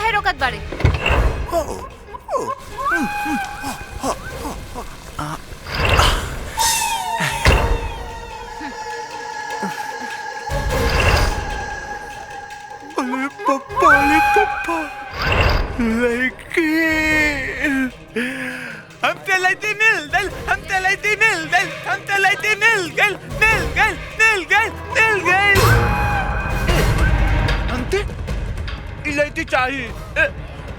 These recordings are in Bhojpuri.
काहे रोकत बाड़े? अरे पप्पा लड़की हमते लड़की मिल गल, हमते लड़की मिल गल, हमते लड़की मिल गल, मिल गल, मिल गल, मिल गल। हमते ये लड़की चाहिए,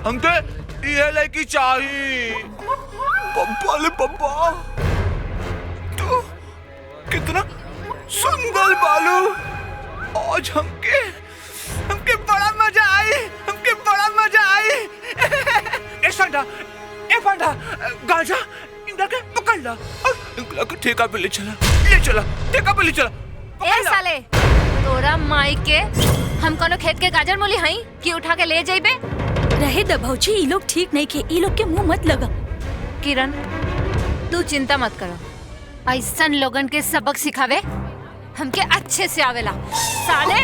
हमते ये लड़की चाहिए। पप्पा ले पप्पा, तू कितना सुंदर बालू। आज हमके बड़ा मजा आई, हमके बड़ा मजा आई। ए फंडा गांजा इंदा के पकड़ ला और इंकला को ठेका पे ले चला, ठेका पे ले चला। ए साले, तोरा माई के हम कोनो खेत के गाजर मूली हई कि उठा के ले जाइबे? रहे द भौजी, ई लोग ठीक नहीं खे, ई लोग के मुंह मत लगा। किरण, तू चिंता मत करो, ऐसन लोगन के सबक सिखावे हमके अच्छे से आवेला। साले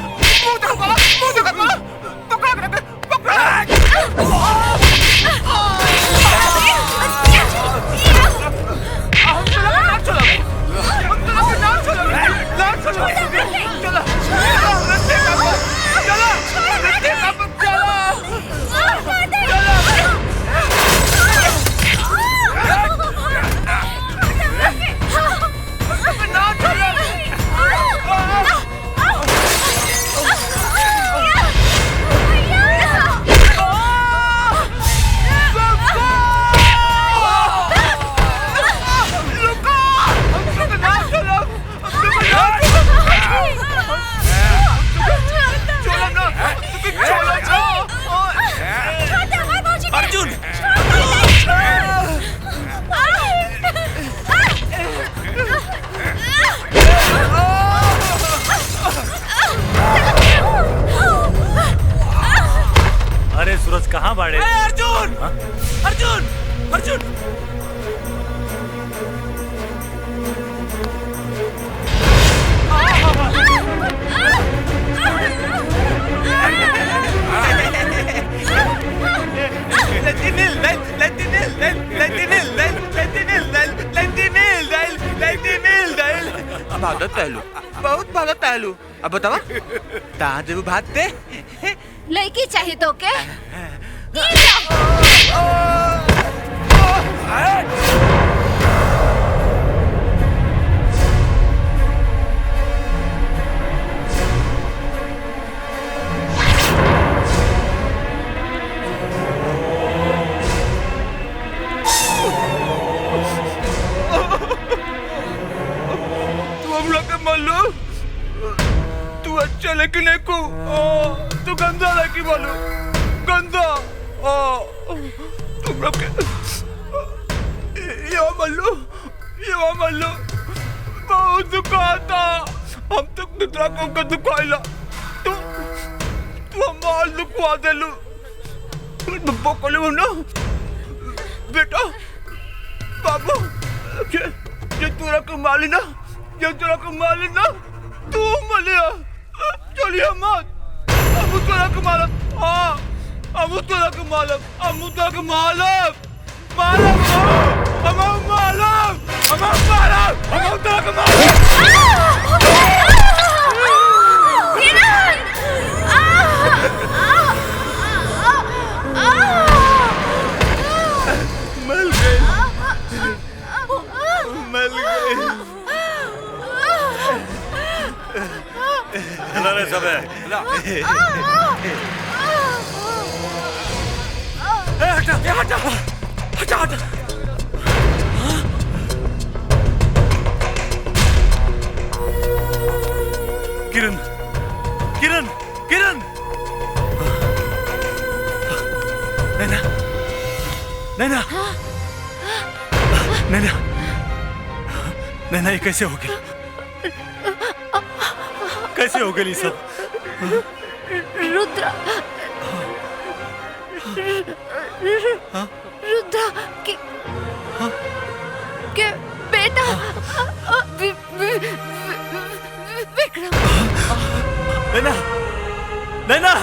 सूरज कहाँ बाड़े? अर्जुन! अर्जुन! अर्जुन! बहुत भागत टहलू। अब बतावा कहाँ जब भागते? लड़की चाहिए तो के? तू अच्छा लेकिन को तू गंदा लड़की बोलो, गंदा। तुम लोग ये मल्लू बहुत दुखाता। हम तो दूसरा को दुखाइला, तू हमार दुखवा देलू। बब्बो कोले ना बेटा बाबू, ये तोरा को माली ना, तू मलिया चलिए मत। अबू तोरा के मालम, अबू तोरा के मालम, तोरा के मिल गई। रे सब हटा। किरण नैना ये कैसे हो गई सब? रुद्रा के बेटा विक्रम। नैना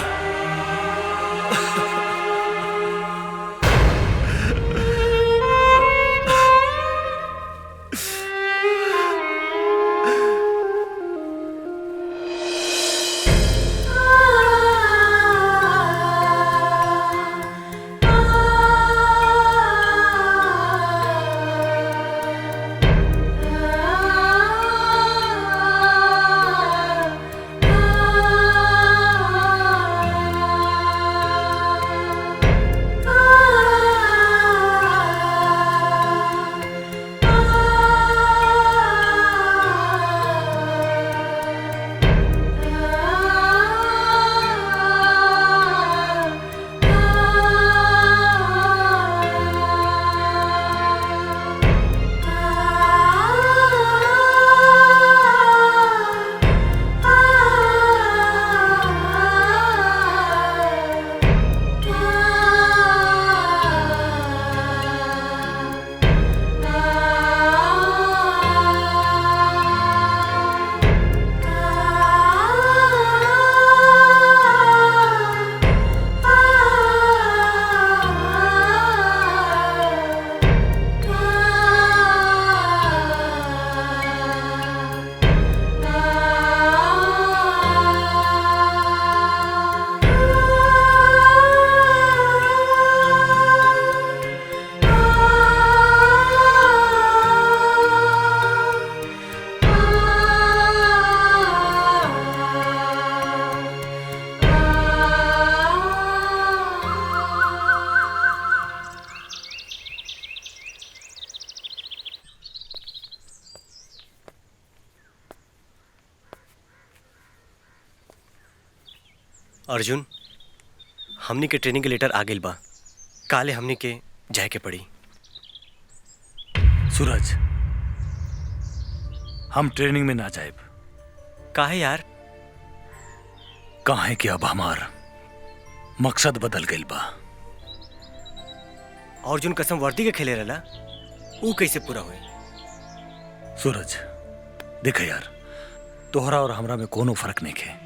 अर्जुन, हमनी के ट्रेनिंग के लेटर आ गइल बा। काले हमनी के जाए के पड़ी। सूरज, हम ट्रेनिंग में ना जाएब। काहे यार? काहे कि अब हमार मकसद बदल गइल बा। अर्जुन कसम वर्दी के खेले रहला, ऊ कैसे पूरा हुए? सूरज देख यार, तोहरा और हमरा में कोनो फर्क नहीं है।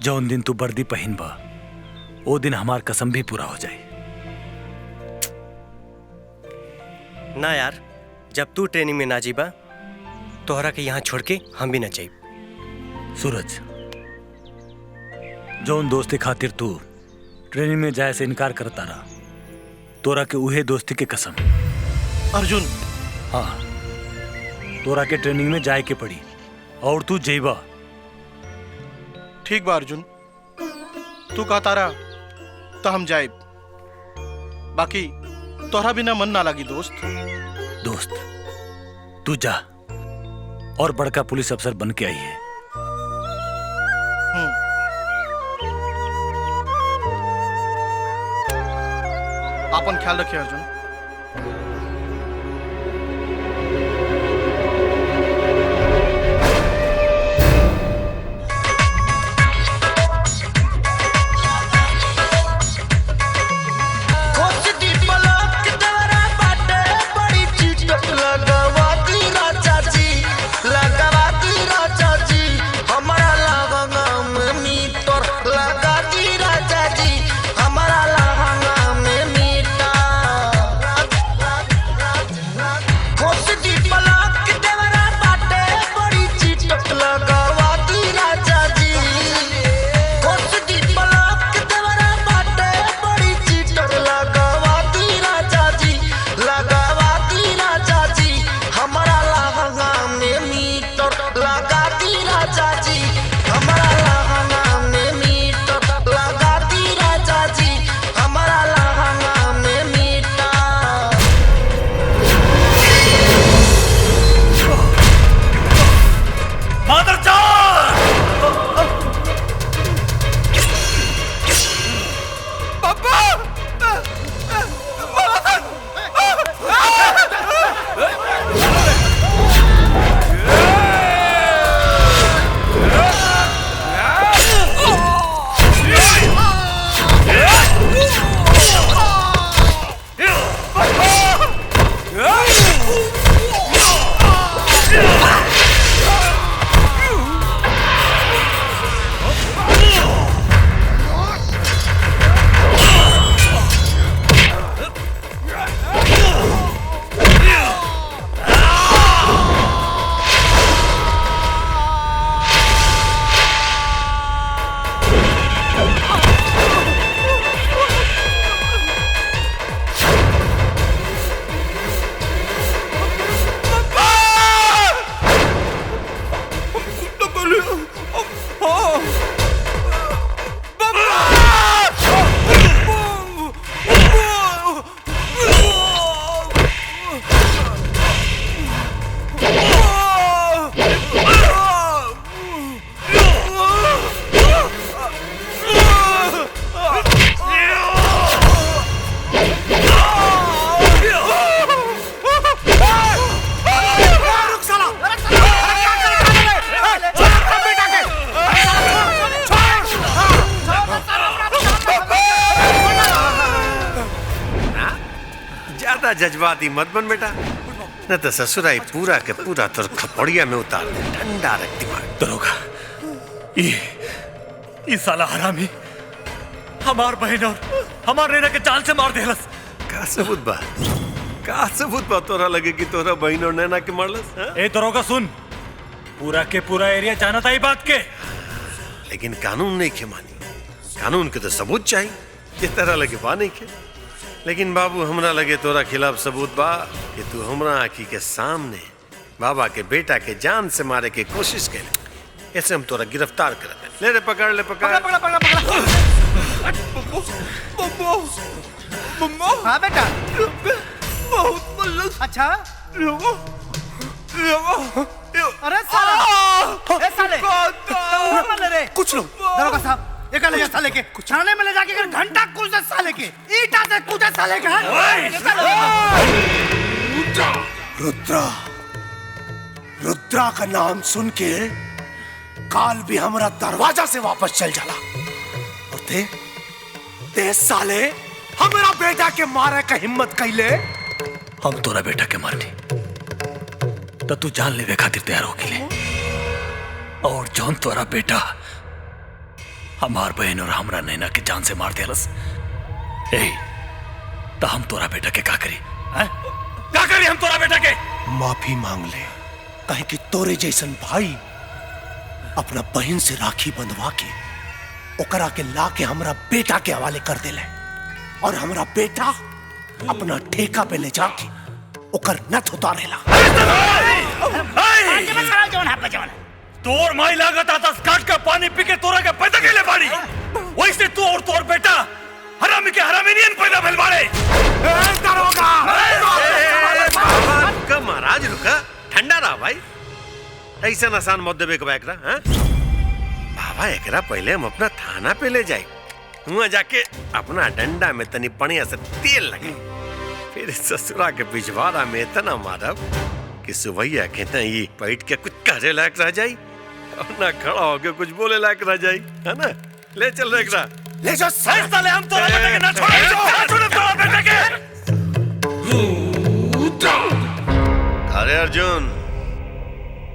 जौन दिन तू वर्दी पहन बा वो दिन हमार कसम भी पूरा हो जाए। ना यार, जब तू ट्रेनिंग में ना जीबा तोहरा के यहाँ छोड़ के हम भी ना जाइब। सूरज, जौन दोस्ती खातिर तू ट्रेनिंग में जाए से इनकार करता रहा, तोरा के उहे दोस्ती के कसम। अर्जुन, हाँ, तोरा के ट्रेनिंग में जाए के पड़ी और तू जइबा। ठीक बा अर्जुन, तू कहता रहा तो हम जाइब। बाकी तोहरा बिना मन ना लगी दोस्त। दोस्त तू जा और बड़का पुलिस अफसर बन के आई है। अपन ख्याल रखिए अर्जुन। जज्बाती मत बन बेटा, न तो ससुराई पूरा के पूरा तोर खपड़िया में उतार दे। ठंडा रख दिमाग। दरोगा, ये साला हरामी हमार बहन और हमार नैना के जान से मार देहलस। का सबूत बा? का सबूत बा तोरा लगे कि तोरा बहन और नैना के मारलस? ए दरोगा सुन, पूरा के पूरा एरिया जानत आई बात के, लेकिन कानून नहीं के मानी। कानून के तो सबूत चाहिए, ये तरह लगे बा नहीं के। लेकिन बाबू हमरा लगे तोरा खिलाफ सबूत बा कि तू हमरा आँखी के सामने बाबा के बेटा के जान से मारे के कोशिश कर। ऐसे हम तोरा गिरफ्तार कर ले रे, पकड़ ले, पकड़। पकड़ पकड़ पकड़ पकड़। हाँ बेटा, बहुत बल्लू। अच्छा अरे साले, ए साले, रे कुछ कुछ लो। दरोगा साहब एक ले जा साले के थाने में ले जाके अगर घंटा कूद साले के ईटा से कूदा साले के। रुद्रा, रुद्रा का नाम सुन के काल भी हमारा दरवाजा से वापस चल जाला। और ते साले हमारा बेटा के मारे का हिम्मत कैले। हम तोरा बेटा के मारनी तो तू जान लेवे खातिर तैयार हो के ले। और जौन तोरा बेटा हमार बहन और हमरा नैना के जान से मार दियालस, तो हम तोरा बेटा के का करी? का करी हम तोरा बेटा के? माफी मांग ले, कहे कि तोरे जैसन भाई अपना बहन से राखी बंधवा के ओकरा के ला के हमरा बेटा के हवाले कर देले। और हमरा बेटा अपना ठेका पे ले जाके ओकर नथ उतारेला। तोर माई लागत आता काट का पानी पी के तोरा के पैदा के ले बाड़ी। वैसे तू और तोर बेटा हरामी के हरामी नहीं पैदा भेल बाड़े। का महाराज रुका, ठंडा रहा भाई। ऐसा आसान मत देवे के एकरा। हां बाबा, एकरा पहले हम अपना थाना पे ले जाए, वहां जाके अपना डंडा में तनी पनिया से तेल लगे, फिर ससुरा के पिछवाड़ा में इतना मारब कि सुबैया के ना ये पैट के कुछ करे लायक रह जाई और ना खड़ा होके कुछ बोले लायक रह जाई, है ना? ले चल रे एकरा, ले जाओ साले। हम तोरा बेटा के ना छोड़े तोरा बेटा के। अरे अर्जुन,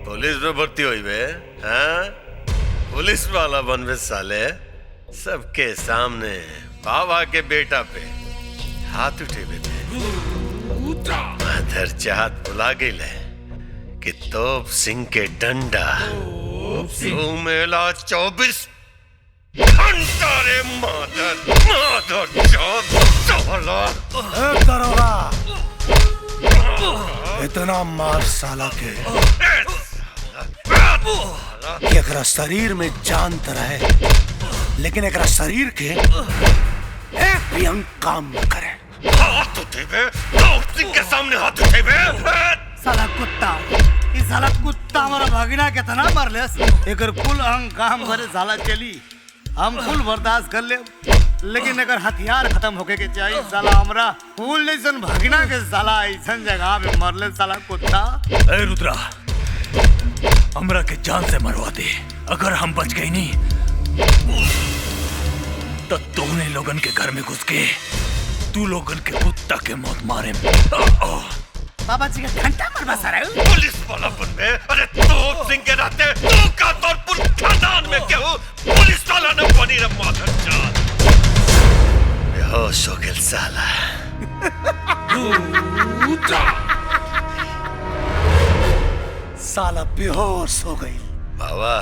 पुलिस में भर्ती हुई बे? हाँ, पुलिस वाला बनवे साले। सबके सामने बाबा के बेटा पे हाथ उठे थे। माधर चाहत बुला गई कि तोप सिंह के डंडा मेला 24 घंटा रे। माधर दरोगा, इतना मार साला के कि एकरा शरीर में जान तो रहे, लेकिन एकरा शरीर के एक भी अंग काम न करे। हाथ उठे बे, तोप सिंह के सामने हाथ उठे बे। साला कुत्ता, इस साला कुत्ता हमारा भागिना कितना मरलेस। एकर कुल अंग काम करे साला चली, हम कुल बर्दाश्त कर ले, लेकिन अगर हथियार खत्म होके के चाहिए साला हमरा फूल जैसन भागिना के साला ऐसन जगह पे मरले साला कुत्ता। ए रुद्रा, हमरा के जान से मरवा दे। अगर हम बच गई नहीं तो तूने लोगन के घर में घुस के तू लोगन के कुत्ता के मौत मारे। बाबा जी का घंटा मरवा सारा पुलिस वाला बन में। अरे तोप सिंह के रहते तू का तौर पर खानदान में क्या हो? पुलिस वाला न बनी रे माधर चाल। बेहोश हो गया साला। साला बेहोश हो गई। बाबा,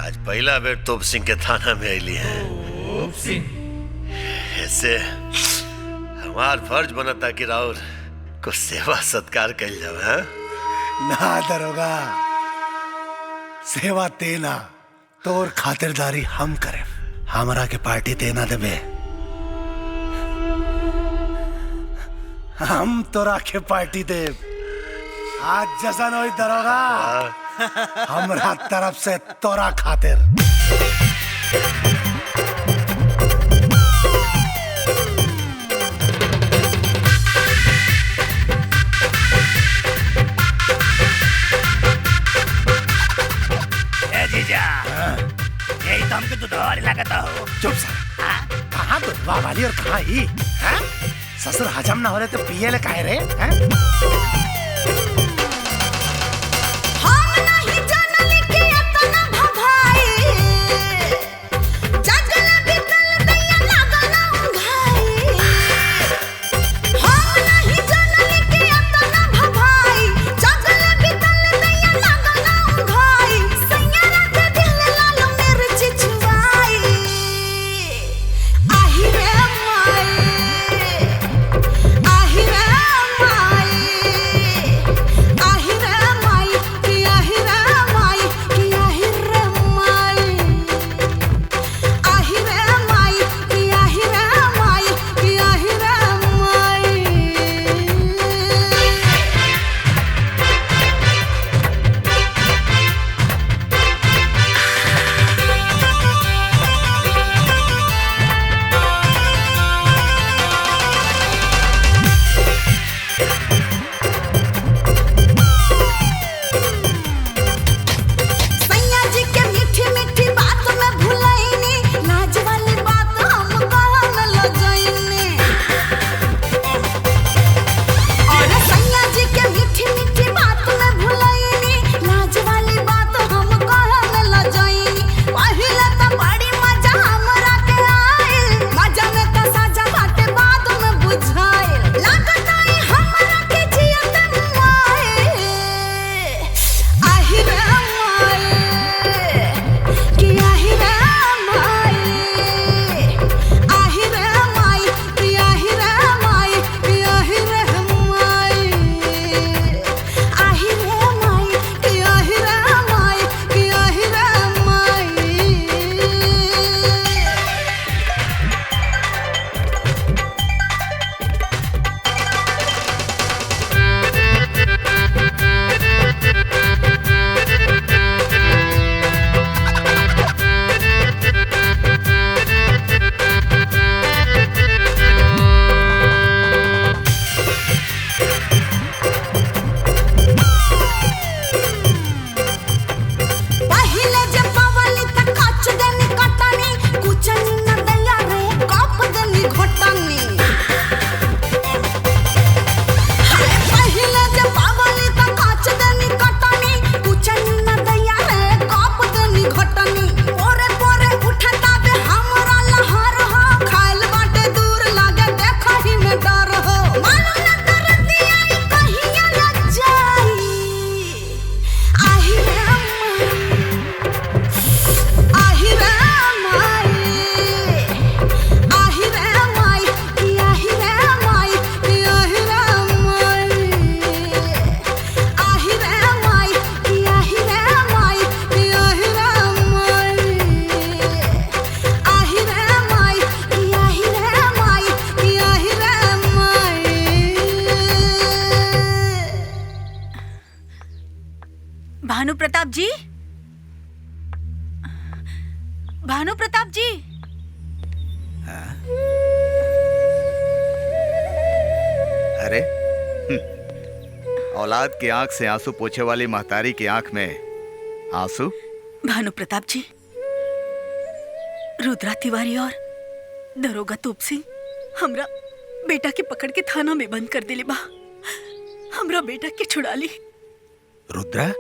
आज पहला बेर तोप सिंह के थाना में आईली है। ऐसे हमार फर्ज बनता कि राउर को सेवा सत्कार कर जावे। हाँ? ना दरोगा, सेवा देना तोर खातिरदारी हम करे, हमरा के पार्टी देना देबे। हम तोरा के पार्टी दे। आज जशन होई दरोगा, हमरा तरफ से तोरा खातिर। जीजा, यही तो हमको दुधवारी लगता हो। चुप सर, कहाँ दुधवा वाली और कहाँ ही? ससुर हजम ना हो रहे तो पिए ले काहे रे? भानु प्रताप जी, भानु प्रताप जी। अरे औलाद की आंख से आंसू पोछे वाली महतारी की आंख में आंसू। भानु प्रताप जी, रुद्रा तिवारी और दरोगा तोप सिंह हमरा बेटा के पकड़ के थाना में बंद कर दिले बा। हमरा बेटा के छुड़ा ली। रुद्रा,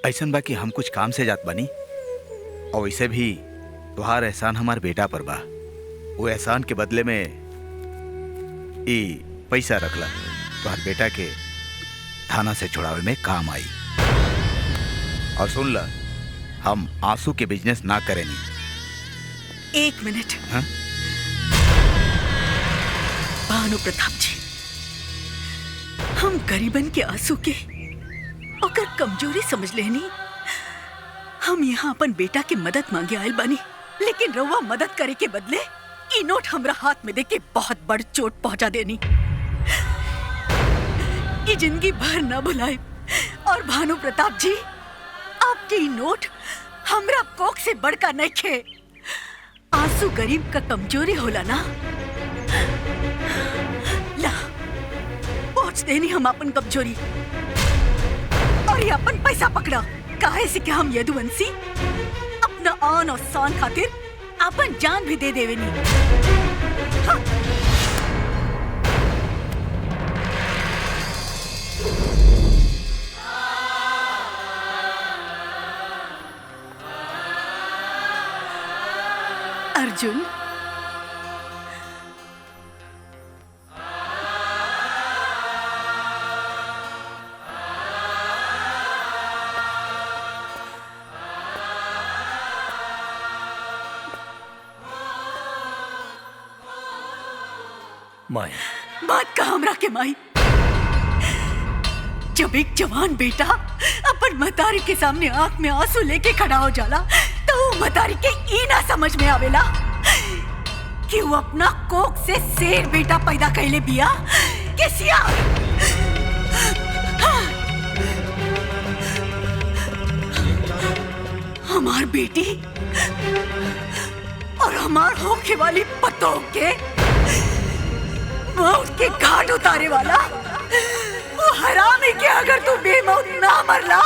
ऐसन बा कि हम कुछ काम से जात बनी और वैसे भी तुहार एहसान हमार बेटा पर बा। वो एहसान के बदले में ई पैसा रखला तुहार बेटा के थाना से छुड़ावे में काम आई। और सुन ला, हम आंसू के बिजनेस ना करेनी। एक मिनट। हाँ? भानु प्रताप जी, हम गरीबन के आंसू के ओकर कमजोरी समझ लेनी। हम यहाँ अपन बेटा की मदद मांगे आयल बानी, लेकिन रउआ मदद करे के बदले ई नोट हमरा हाथ में देके बहुत बड़ चोट पहुंचा देनी। ई जिंदगी भर न भुलाए। और भानु प्रताप जी, आपके ई नोट हमरा कोख से बड़का नहीं खे। आंसू गरीब का कमजोरी होला ना। ला, पहुंच देनी हम अपन कमजोरी। और ये अपन पैसा पकड़ा, काहे से कि हम यदुवंशी अपना आन और शान खातिर अपन जान भी दे देवेनी। हाँ। अर्जुन, माई, बात का हमरा के माई। जब एक जवान बेटा अपन महतारी के सामने आंख में आंसू लेके खड़ा हो जाला, तो वो महतारी के ई ना समझ में आवेला कि वो अपना कोख से शेर बेटा पैदा कैले बिया के सियार। हाँ। हमार बेटी और हमार होके वाली पतों के मौत के घाट उतारे वाला वो हरामी के अगर तू बेमौत ना मरला,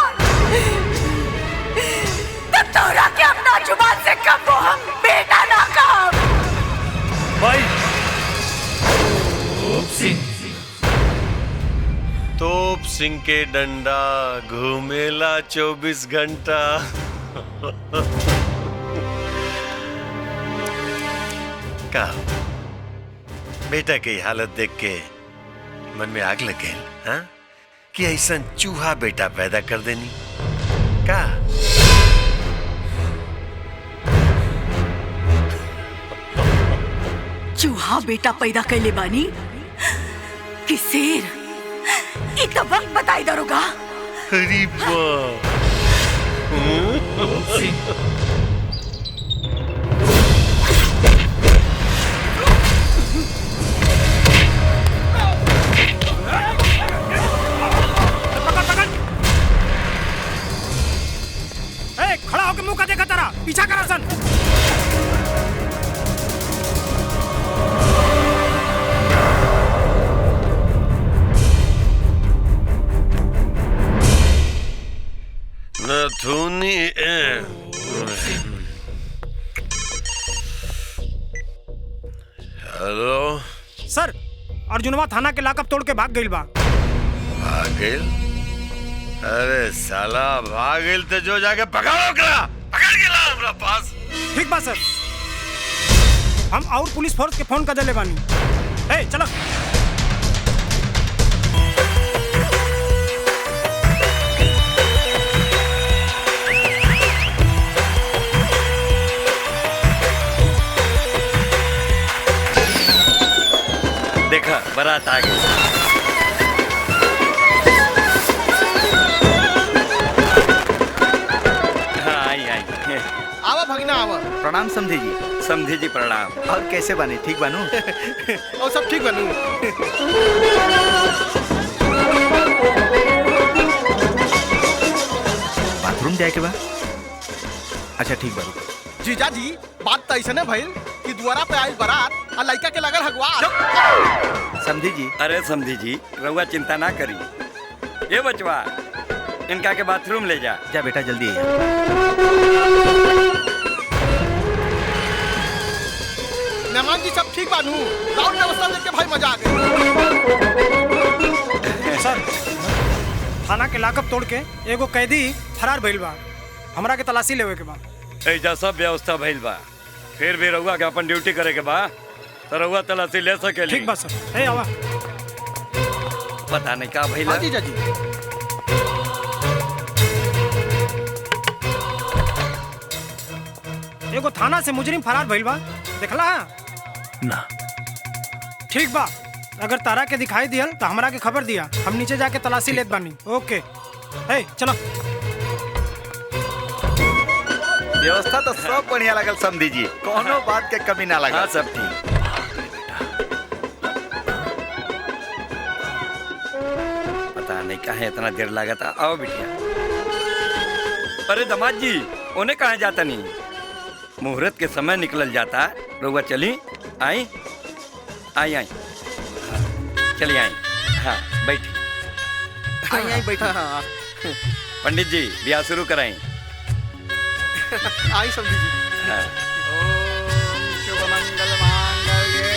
तब तोरा के अपना जुबान से कब वो हम बेटा ना कहा। भाई तोप सिंह के डंडा घूमेला 24 घंटा। का बेटा की हालत देख के मन में आग लग गई, हाँ? कि ऐसा चूहा बेटा पैदा कर देनी का? चूहा बेटा पैदा कैले बानी कि शेर? एक तो वक्त बताई दरोगा। अरे वाह, खड़ा होकर मुंह का देखा तारा, पीछा करा सन। नथुनी हेलो सर, अर्जुनवा थाना के लाकअप तोड़ के भाग गइल बा। भाग गइल? अरे साला भाग गइल तो जो जाके पकड़ो करा, पकड़ के ला हमरा पास। ठीक बा सर, हम और पुलिस फोर्स के फोन कर देले बानी। ए चलो। देखा बारात आ गई। हाँ आई आई। आवा भगना आवा। प्रणाम समधी जी। समधी जी प्रणाम। और कैसे बने? ठीक बनू? और सब ठीक बनू। बाथरूम जाए के बाद? अच्छा ठीक बा। जीजा जी बात तो ऐसा भइल कि द्वारा पे आइल बारात और लड़का के लगल हगवार। समझी जी। अरे समझी जी रउआ चिंता ना करी। ये बचवा इनका के बाथरूम ले जा। जा बेटा जल्दी आ। मेहमान जी सब ठीक बानू? राउंड व्यवस्था देख के भाई मजा आ गई। सर थाना के लाकअप तोड़ के एगो कैदी फरार भइल बा। हमरा के तलाशी लेवे के बा। ऐजा सब व्यवस्था भइल बा, फिर भी रउआ के अपन ड्यूटी करे के बा तो रउआ तलाशी ले सकेली। ठीक बा सर। ए आवा। पता नहीं का भइल। हाँ जीजा जी। एगो थाना से मुजरिम फरार भइल बा, देखला ना? ठीक बा, अगर तारा के दिखाई दियल तो हमरा के खबर दिया, हम नीचे जाके तलाशी लेत बानी। ओके हे चलो। व्यवस्था तो सब बढ़िया लगल समझी जी, कोनो बात के कमी ना लगा। हाँ सब ठीक। पता नहीं काहे इतना देर लगा था। आओ बिटिया। अरे दामाद जी उन्हें कहाँ जाता नहीं, मुहूर्त के समय निकल जाता। रउआ चली आई आई आई चलिए आई। हाँ बैठी। आई आई बैठा। हाँ। पंडित जी ब्याह शुरू कराएं। आई समझी जी। हाँ। ओम शुभ मंगल मांगल्ये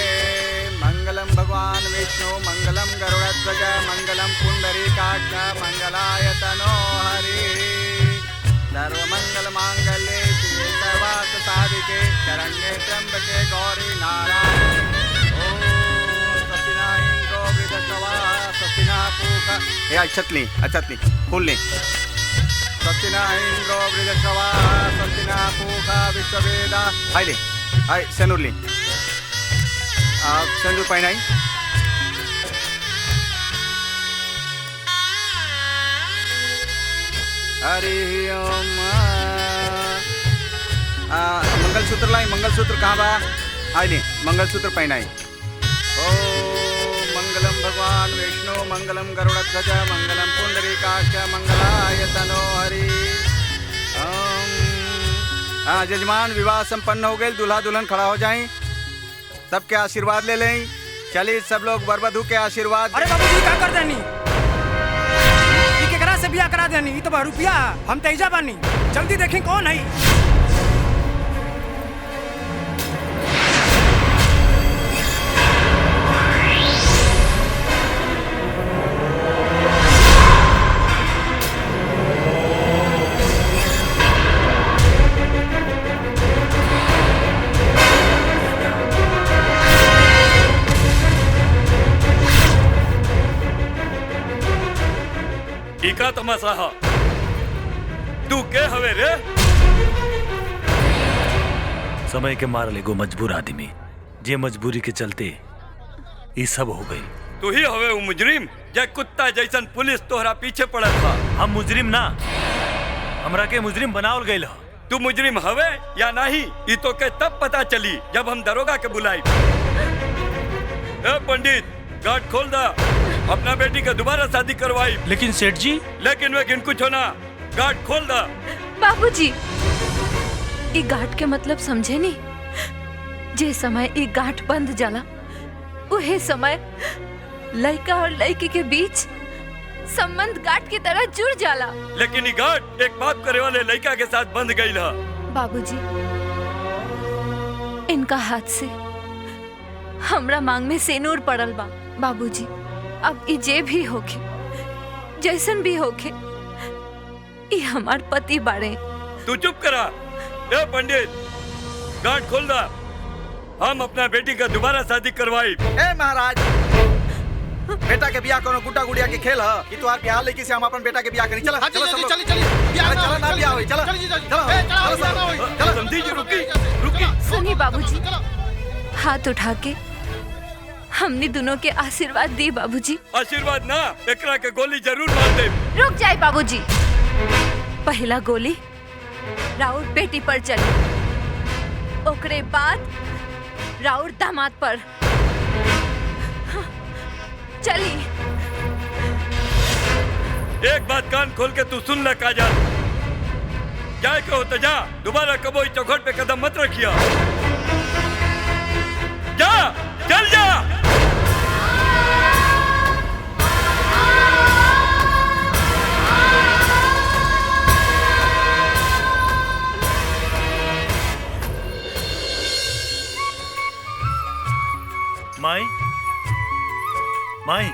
मंगलम भगवान विष्णु मंगलम गरुड़ध्वज मंगलम पुंडरीकाक्ष मंगलाय तनो हरि सर्वमंगल मांगल्ये शिवे सर्वार्थ साधिके शरण्ये त्र्यंबके गौरी नारायणी। ओम सत्यना इंद्रो वृद्धश्रवा सत्यना पूषा। ए अक्षतली फूल ले। सत्यना इंद्रो वृद्धश्रवा सत्यना पूषा विश्ववेदा। आई ले आई सेनुर ले। आप सेनुर पहनाई। हरि ओम। मंगलसूत्र लाई। मंगलसूत्र कहाँ बा? आई ले मंगलसूत्र पहनाई। ओम मंगलम भगवान विष्णु मंगलम गरुड़ध्वज मंगलम पुंडरीकाक्ष मंगलाय तनो हरि। हाँ जजमान विवाह संपन्न हो गए, दूल्हा दुल्हन खड़ा हो जाएं, सबके आशीर्वाद ले लें। चलिए सब लोग वर वधू के आशीर्वाद। अरे बाबू जी क्या कर देनी? ये केकरा से बियाह करा देनी? ये तो बहरूपिया हम तेजा बानी, जल्दी देखें कौन है। का तमाशा हा? तू के हवे रे? समय के मारल एगो मजबूर आदमी, जे मजबूरी के चलते ये सब हो गई। तू ही हवे वो मुजरिम जे कुत्ता जैसन पुलिस तोहरा पीछे पड़ल था। हम मुजरिम ना, हमरा के मुजरिम बनावल गइल ह। तू मुजरिम हवे या नहीं ये तो के तब पता चली जब हम दरोगा के बुलाई। ए पंडित गार्ड खोल दा, अपना बेटी का दोबारा शादी करवाई। लेकिन सेठ जी। लेकिन कुछ होना, गार्ड खोल दा। बाबूजी ई गांठ के मतलब समझे नहीं? जे समय ई गांठ बंद जाला उहे समय लड़का और लड़की के बीच संबंध गांठ की तरह जुड़ जाला। लेकिन ई गांठ एक बाप करे वाले लड़का के साथ बंध गई है। बाबूजी इनका हाथ से हमरा मांग में सेनूर पड़ल बा। बाबूजी अब ई जे भी होखे, जैसन भी होखे, ई हमार पति बाड़े। तू चुप करा। ए पंडित गांठ खोल दा, हम अपना बेटी का दोबारा शादी करवाई। ए महाराज बेटा के बियाह कोनो गुड्डा गुड़िया के खेल है कि तोहार बियाह लेके से हम अपन बेटा के बियाह करी। चलो चलो चलो चलो चलो ना बियाह होई। चलो चलो चलो समझी जी। रुकी सुनी बाबूजी, हाथ उठा के हमने दोनों के आशीर्वाद दी। बाबूजी आशीर्वाद ना, एकरा के गोली जरूर मार दे। रुक जाए बाबूजी, पहला गोली राउर बेटी पर चली, ओकरे बाद राउर दामाद पर चली। एक बात कान खोल के तू सुन ले काजल, जाए के होता जा, दोबारा कबो इस चौखट पे कदम मत रखिया। जा, चल जा। माई, माई,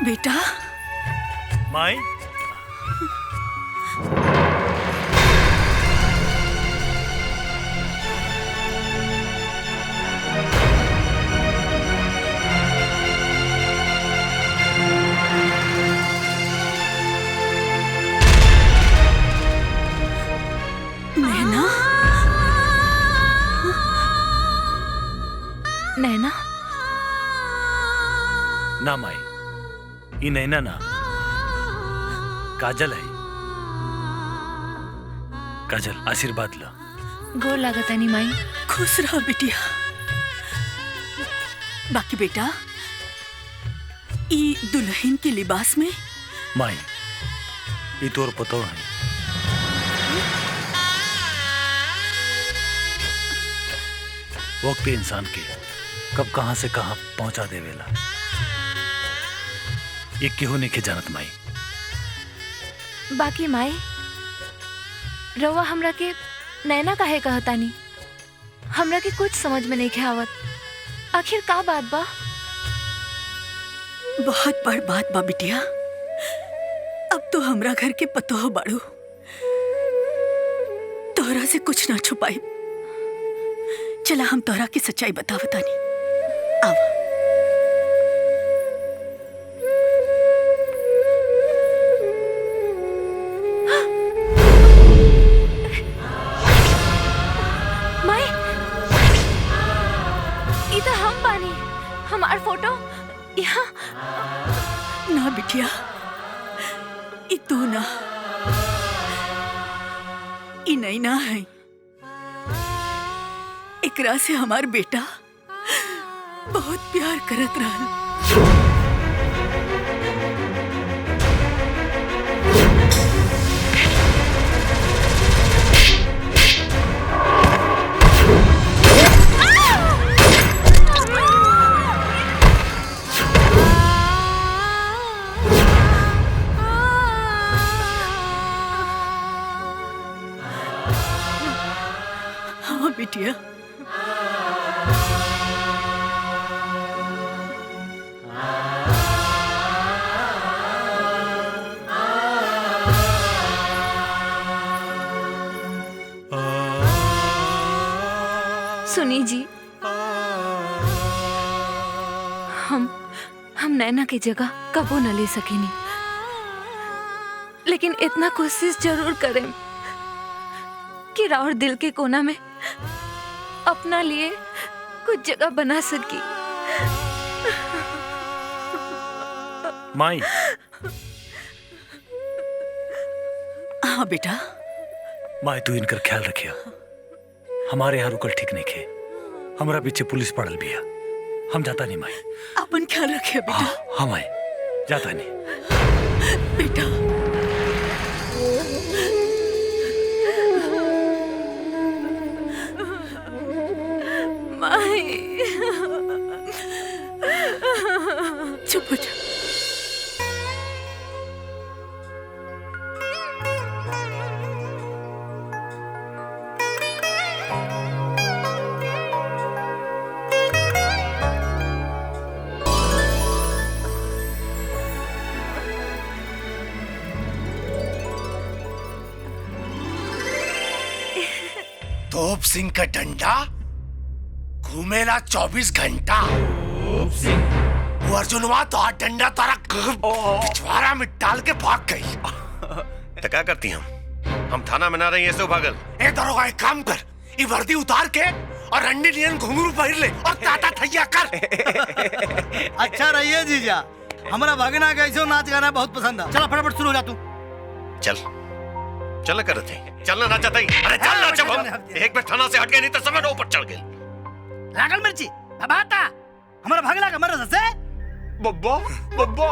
बेटा, माई, नैना, नैना, ना माई, ई नैना ना, काजल है। काजल, आशीर्वाद लो। गोर लागत नहीं माई। खुश रहो बिटिया। बाकी बेटा, ई दुल्हन के लिबास में माई, ई तोर पतो है। वक्त इंसान के कब कहां से कहां पहुंचा देवेला, ये केहू नहीं के जानत माई। बाकी माई, रउआ हमरा के नैना काहे कहतानी? हमरा के कुछ समझ में नहीं आवत। आखिर का बात बा? बहुत बड़ बात बा बिटिया। अब तो हमरा घर के पतो हो बाड़ू, तोहरा से कुछ ना छुपाई। चला हम तोहरा की सच्चाई बतावतानी। आवा। माई, ई तो हम बानी। हमार फोटो यहाँ। ना बिटिया, ई तू ना, ई नैना है। एकरा से हमार बेटा बहुत प्यार करत रहल। हाँ बिटिया, सुनी जी, हम नैना की जगह कबो न ले सकेनी, लेकिन इतना कोशिश जरूर करें कि राउर दिल के कोना में अपना लिए कुछ जगह बना सकी। माई, हाँ बेटा। माई तू इनकर ख्याल रखिया। हमारे यहाँ रुकल ठीक नहीं खे, हमारा पीछे पुलिस पड़ल भी है। हम जाता नहीं माई। अपन ख्याल रखिए बेटा। हाँ माई, जाता नहीं बेटा। माई, चुप हो जा। तोप सिंह का डंडा घूमेला 24 घंटा। वो अर्जुनवा तो डंडा तारा पिछवाड़ा में डाल के भाग गई। तो क्या करती हम थाना में ना रही ऐसे भागल। ए दरोगा, एक काम कर, ये वर्दी उतार के और रंडी नियन घुंघरू पहन ले और ताता थैया कर। अच्छा रहिए जीजा, हमारा भगना का ऐसे नाच गाना बहुत पसंद है। चलो फटाफट शुरू हो जा तू। चल चल कर थे, चलना ना चाहता ही। अरे चल ना, जब एक बार थाना से हट गए नहीं तो समय ऊपर चढ़ गए। लागल मिर्ची बाता हमारा भगला का मरद से बब्बा बब्बा,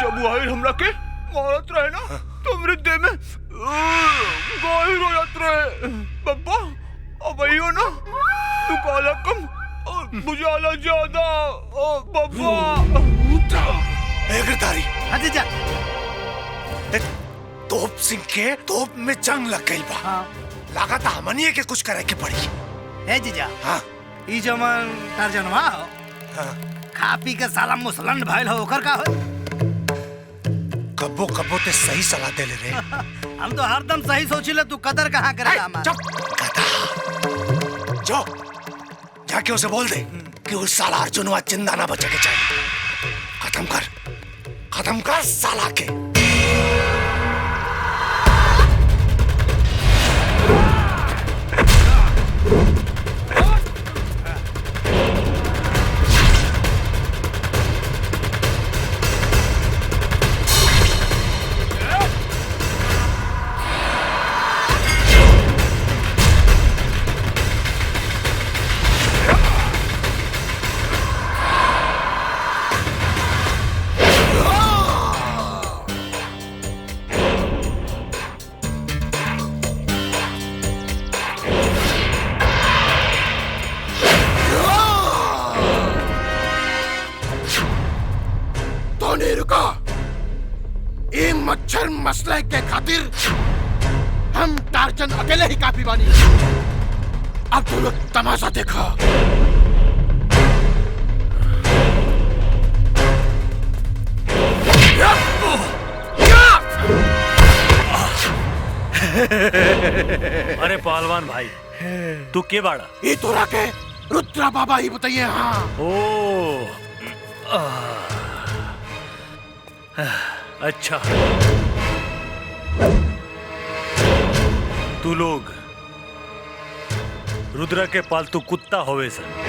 जब वो आई हमरा के मारत रहे ना तो मेरे देह में गाय रोयत रहे बब्बा अब आइयो ना तू काला कम और बुझाला ज्यादा ओ बब्बा गिरधारी हाँ जीजा तोप सिंह के तोप में जंग लग गई बा। हाँ। लगा था हमनिए के कुछ करे के पड़ी। है जीजा हाँ ई जमन टारजनवा हो हाँ खा पी के साला मुसलन भाईल हो ओकर का हो कब्बो कब्बो ते सही सलाह दे ले रे। हम तो हरदम सही सोचिले तू कदर कहाँ करेगा हमारा जो जाके उसे बोल दे कि उस साला अर्जुनवा जिंदा ना बचे के चाहिए। खत्म कर साला के। मसले के खातिर हम टार्जन अकेले ही काफी बानी। अब तू लोग तमाशा देखा। अरे पहलवान भाई तू के बाड़ा? ये तोरा के रुद्रा बाबा ही बताइए। हाँ ओ अच्छा तू लोग रुद्रा के पालतू कुत्ता होवे सन।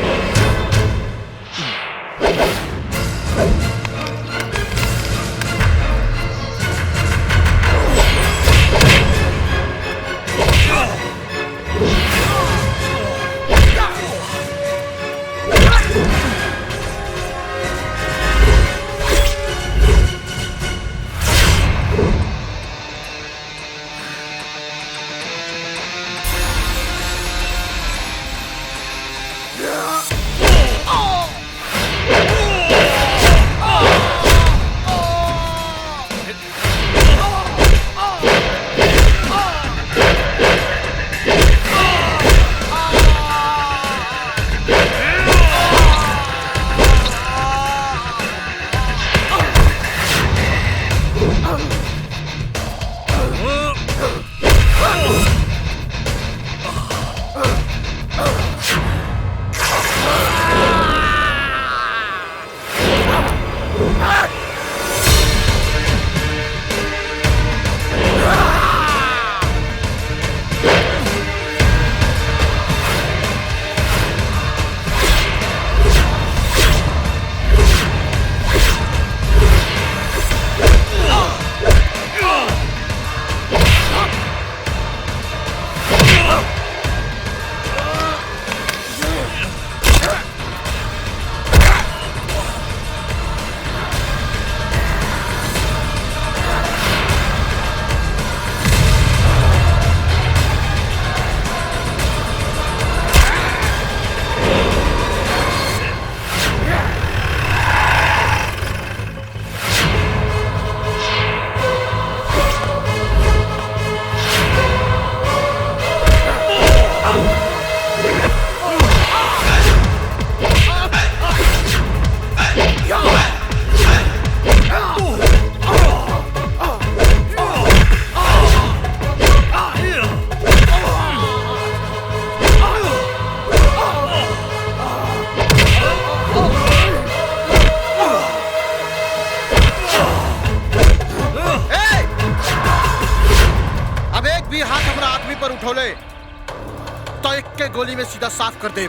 तो एक के गोली में सीधा साफ कर दे।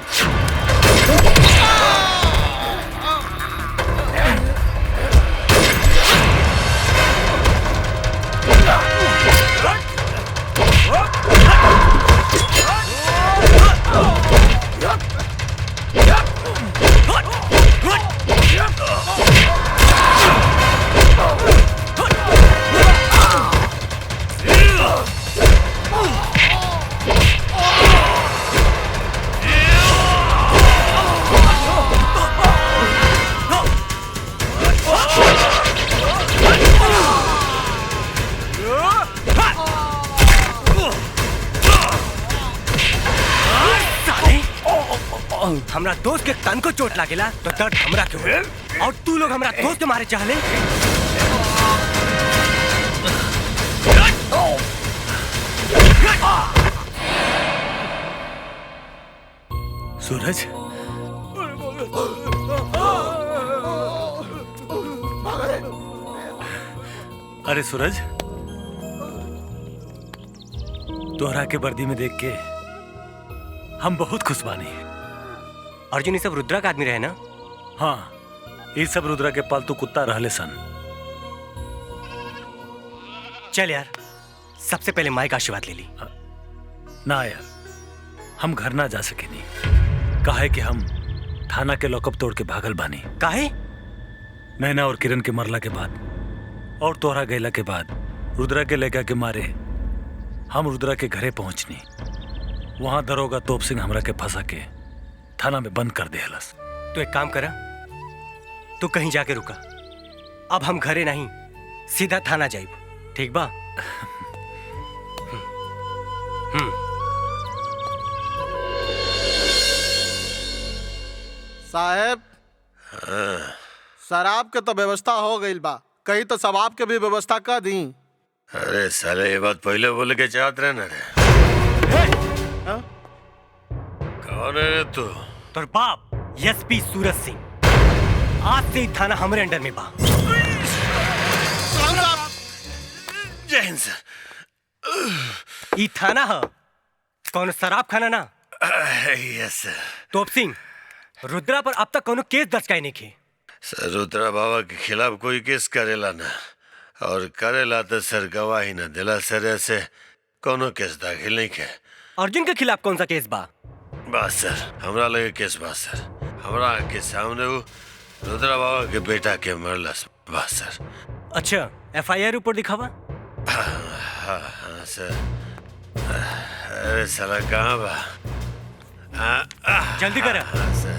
हमरा दोस्त के तन को चोट लागेला तो दर्द हमरा के हो, और तू लोग हमरा दोस्त के मारे चाहले। सूरज, अरे सूरज, तोहरा के वर्दी में देख के हम बहुत खुश बानी। अर्जुन, ये सब रुद्रा का आदमी रहे ना? हाँ, ये सब रुद्रा के पालतू कुत्ता रहले सन। चल यार, सबसे पहले माई का आशीर्वाद ले ली। ना यार, हम घर ना जा सके नहीं। काहे कि हम थाना के लॉकअप तोड़ के भागल बानी। काहे? नैना और किरण के मरला के बाद और तोहरा गैला के बाद रुद्रा के लेका के मारे हम रुद्रा के घरे पहुंचनी। वहां दरोगा तोप सिंह हमरा के फंसा के थाना में बंद कर देहलस। तो एक काम करा, तू कहीं जाके रुका। अब हम घरे नहीं, सीधा थाना जाइब, ठीक बा? साहब, शराब के तो व्यवस्था हो गई बा, कहीं तो शराब के भी व्यवस्था कर दी। अरे साले, ये बात पहले बोले के चाहत रहे ना रे। कौन है तू? तोर बाप एसपी सूरज सिंह। आज से ही थाना हमारे अंडर में बा। जय हिंद सर। ई थाना है, कौन शराब खाना ना? यस सर। तोप सिंह, रुद्रा पर अब तक कोनो केस दर्ज काहे नहीं किए? सर, रुद्रा बाबा के खिलाफ कोई केस करेला ना, और करेला तो सर गवाही ना दिला सर, ऐसे कोनो केस दाखिल नहीं के। अर्जुन के खिलाफ कौन सा केस बा? बस सर, हमरा लगे केस बा सर। हमरा के सामने वो रुद्रा बाबा के बेटा के मरलस। बस सर। अच्छा, एफआईआर ऊपर दिखावा? हाँ सर। अरे साला कहाँ बा? जल्दी कर। हाँ सर।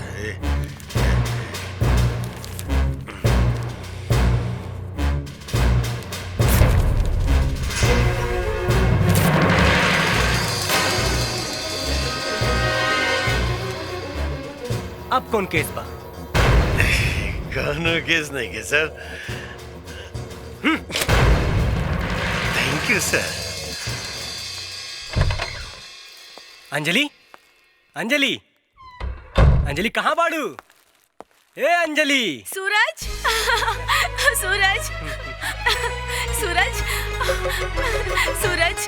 अब कौन केस बा? कोनो केस नहीं के सर। थैंक यू सर। अंजलि, अंजलि, अंजलि कहाँ बाड़ू? ए अंजलि। सूरज, सूरज, सूरज, सूरज,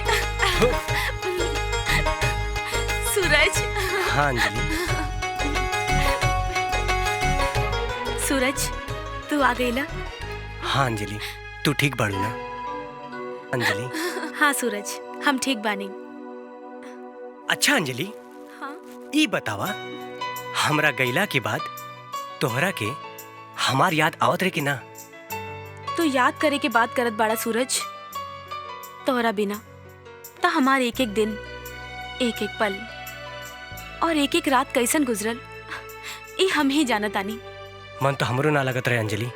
सूरज। हाँ अंजलि। सूरज, तू आ गई ना? हाँ अंजलि, तू ठीक बाड़ू ना? अंजलि। हाँ सूरज, हम ठीक बानी। अच्छा अंजलि, हाँ? ई बतावा, हमरा गैला के बाद तोहरा के हमार याद आवत रहे कि ना? तू याद करे के बात करत बाड़ा सूरज। तोहरा बिना तो हमार एक एक दिन, एक एक पल और एक एक रात कैसन गुजरल, ये हम ही जानत आनी। मन तो हमरो ना लगत रहे Anjali.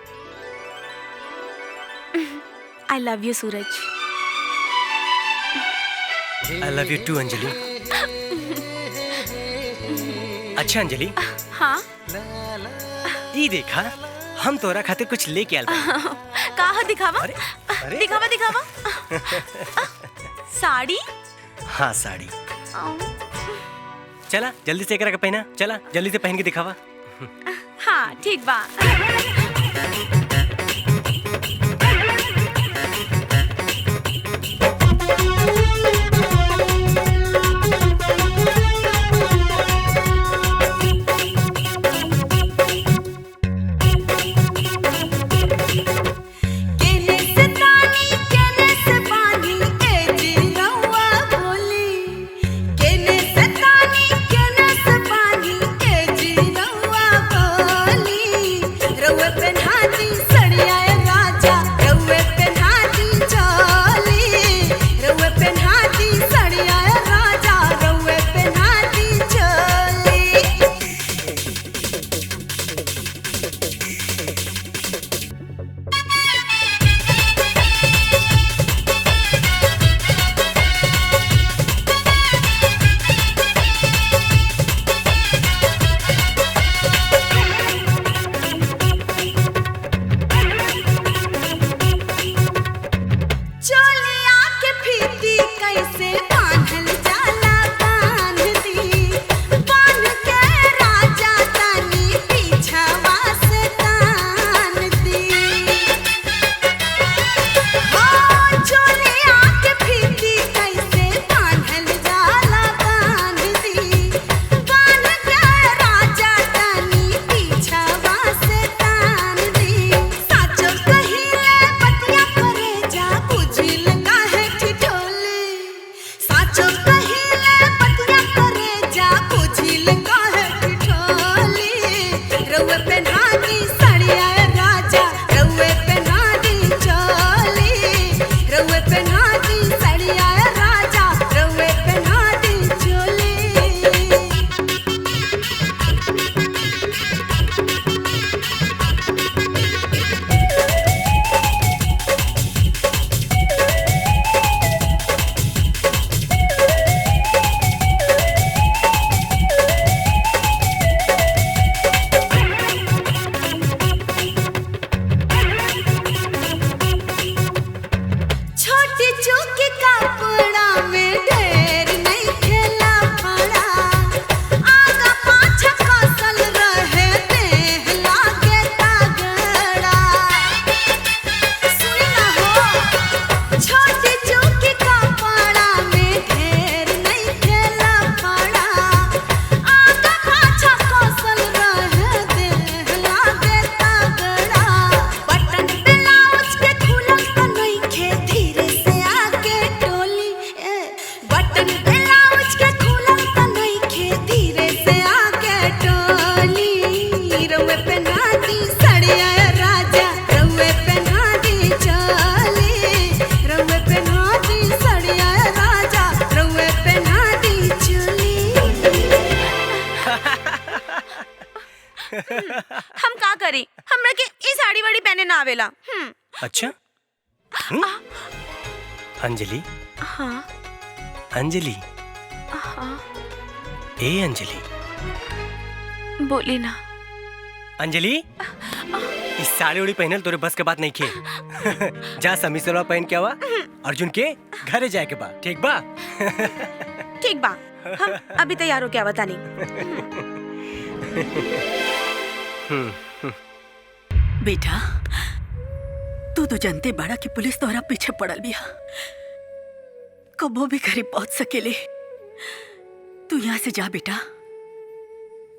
I love you Suraj. I love you too Anjali. अच्छा अंजलि। हाँ? ई देखा, हम तोरा खातिर कुछ लेके आल बानी। कहाँ दिखावा? अरे? दिखावा दिखावा। साड़ी? हाँ साड़ी। चला जल्दी से एकरा के पहना, चला जल्दी से पहन के दिखावा। हाँ ठीक बा। रउआ अच्छा अंजलि, हाँ अंजलि, हाँ ए अंजलि, बोली ना। अंजलि इस साड़ी उड़ी पहनल तोरे बस के बात नहीं खे। जा समी सलवार पहन के आवा, अर्जुन के घरे जाए के बा, ठीक बा? ठीक बा, हम अभी तैयार हो क्या बता नहीं। बेटा तू तो जानते बड़ा कि पुलिस तोहरा पीछे पड़ल बिया, कबो भी करीब पहुंच सकेले। तू यहाँ से जा बेटा,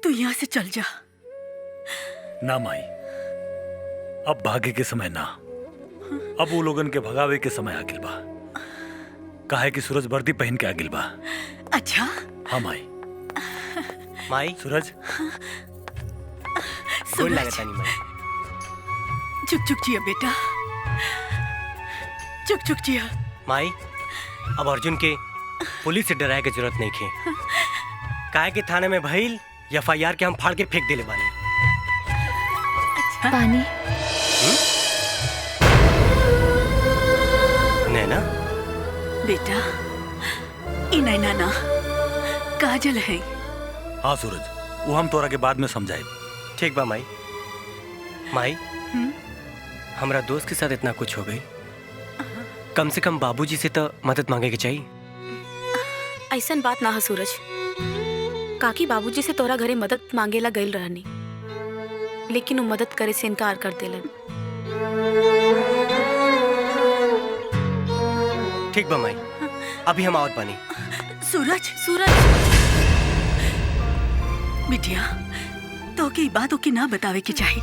तू यहाँ से चल जा। ना माई, अब भागे के समय ना, अब वो लोगन के भगावे के समय आगिल बा। काहे कि सूरज वर्दी पहन के आगिल बा। अच्छा हाँ माई। माई सूरज गोल लागतानी माई। चुक चुक जिया बेटा, चुक चुक जिया। माई अब अर्जुन के पुलिस से डराए के जरूरत नहीं खे। काहे कि थाने में भइल एफआईआर के हम फाड़ के फेंक देले बानी। पानी नैना बेटा ई नैना ना काजल है। हाँ सूरज, वो हम तोरा के बाद में समझाए। ठीक बा माई। माई हमरा दोस्त के साथ इतना कुछ हो गई, कम से कम बाबूजी से तो मदद मांगे के चाहिए। ऐसन बात ना है सूरज, काकी बाबूजी से तोरा घरे मदद मांगेला गइल रहनी, लेकिन वो मदद करे से इनकार कर देलन। ठीक बा माई, अभी हम आवत बानी। सूरज सूरज बिटिया तो के बातों की ना बतावे के चाहिए,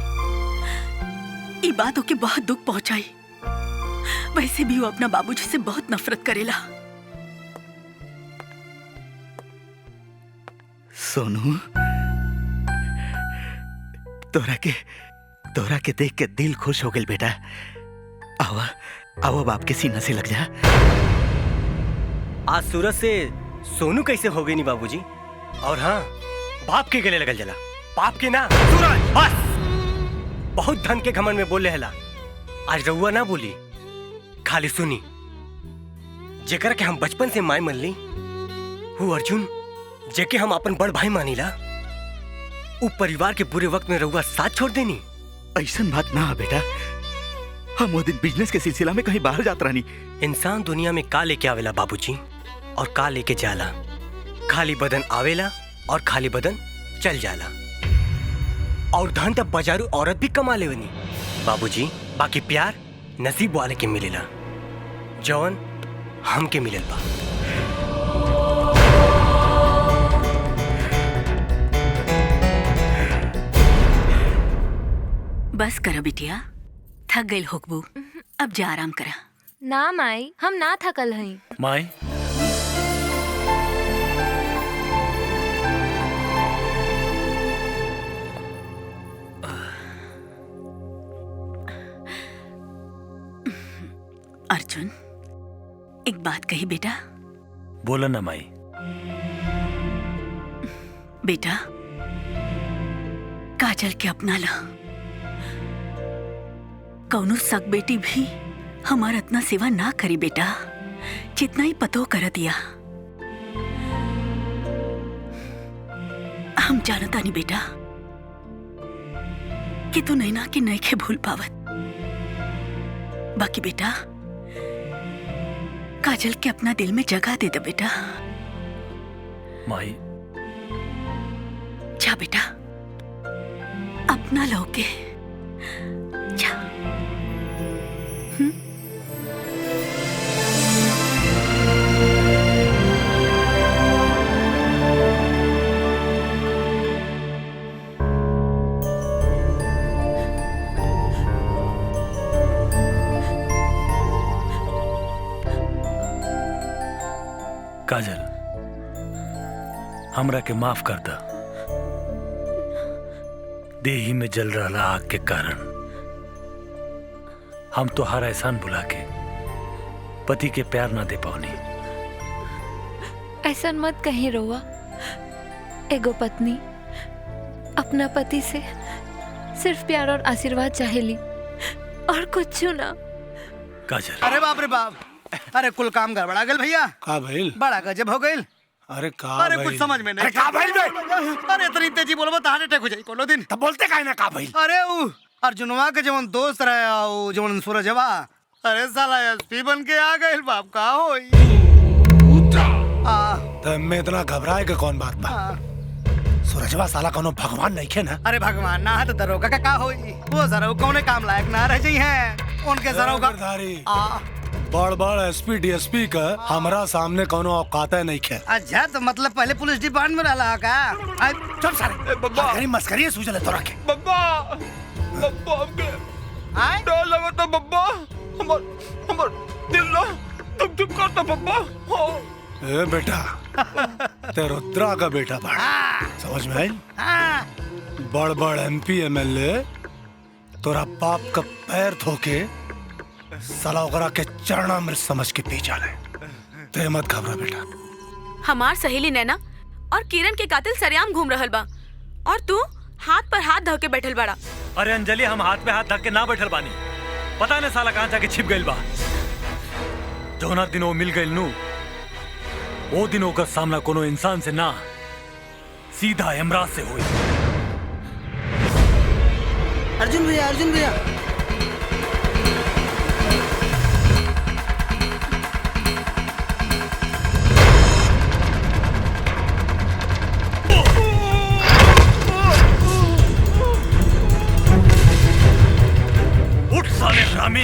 ई बातों के बहुत दुख पहुंचाई। वैसे भी वो अपना बाबूजी से बहुत नफरत करेला। सोनू तोरा के देख के दिल खुश हो गई बेटा। आवा आवा बाप के सीना से लग जा। आज सूरज से सोनू कैसे हो गई नी बाबूजी? और हाँ, बाप के गले लगल जला, बाप के ना। सूरज बस, बहुत धन के घमंड में बोले हला। आज रउआ ना बोली, खाली सुनी। जेकर के हम बचपन से माय मन ली, वो अर्जुन जेके हम अपन बड़ भाई मानीला, वो परिवार के बुरे वक्त में रउआ साथ छोड़ देनी। ऐसा बात ना है बेटा, हम वो दिन बिजनेस के सिलसिला में कहीं बाहर जात रहनी। इंसान दुनिया में का लेके आवेला बाबूजी, और का लेके जाला। खाली बदन आवेला और खाली बदन चल जाला। और धन तब बाजारू औरत भी कमा लेवनी बाबूजी। बाकी प्यार नसीब वाले के मिलेला, जौन हमके मिलल बा। बस करो बिटिया, थक गई होकबू, अब जा आराम करा। ना माई, हम ना थकल हई। माई अर्जुन एक बात कही बेटा। बोला ना माई। बेटा काजल के अपना ला, कौनो सग बेटी भी हमारा इतना सेवा ना करी बेटा, जितना ही पतो कर दिया। हम जानता नहीं बेटा कि तू नैना के नैखे भूल पावत। बाकी बेटा काजल के अपना दिल में जगह दे दे बेटा। माई जा बेटा, अपना लोगे जा। काजल, हमरा के माफ कर दा। देही में जल रहा आग के कारण हम तो हर एहसान भुला के पति के प्यार ना दे पाओनी। ऐसा मत कहीं रोवा। एगो पत्नी अपना पति से सिर्फ प्यार और आशीर्वाद चाहेली, और कुछ ना। काजल। अरे बाप रे बाप, अरे कुल काम गड़बड़ा गल भैया। का भइल? बड़ा गजब हो गइल। अरे का अरे भइल? कुछ समझ में नहीं। अरे का भइल बे? अरे इतनी तेजी बोलबो त हार्ट अटैक हो जाई कोनो दिन। तब बोलते काहे ना का भइल? अरे ऊ अर्जुनवा के जवन दोस्त रहे ऊ जवन सूरजवा, अरे साला एसपी बन के आ गइल बाप का होई। तो मैं इतना घबराए के कौन बात बा? सूरजवा साला कोनो भगवान नहीं खे ना? अरे भगवान ना तो दरोगा का होई। वो जरा कौने काम लायक ना रह जाई है उनके जरा बड़ बड़ एसपी डीएसपी का हमरा सामने कोनो औकात नहीं खे। अच्छा तो मतलब पहले पुलिस डिपार्टमेंट में रहा का? चल सारे बब्बा तेरी मस्करी सूझले तोरा के। बब्बा बब्बा हमके डर लगा था बब्बा। हमर दिल ना तुम चुप करता बब्बा। ए बेटा ते रुद्रा का बेटा बड़ा समझ में आई? बड़ बड़ एमपी एमएलए तोरा बाप का पैर धोके साला ओकरा के चरणामृत समझ के पी जाले। ते मत घबरा बेटा। हमार सहेली नैना और किरण के कातिल सरेआम घूम रहल बा और तू हाथ पर हाथ धो के बैठल बड़ा। अरे अंजलि हम हाथ पे हाथ धक के ना बैठल बानी, पता नहीं साला कहाँ जाके छिप गइल बा। जौना दिन वो मिल गइल नु वो दिन ओकर सामना कोनो इंसान से ना सीधा यमराज से हुई। अर्जुन भैया उठ साले हरामी।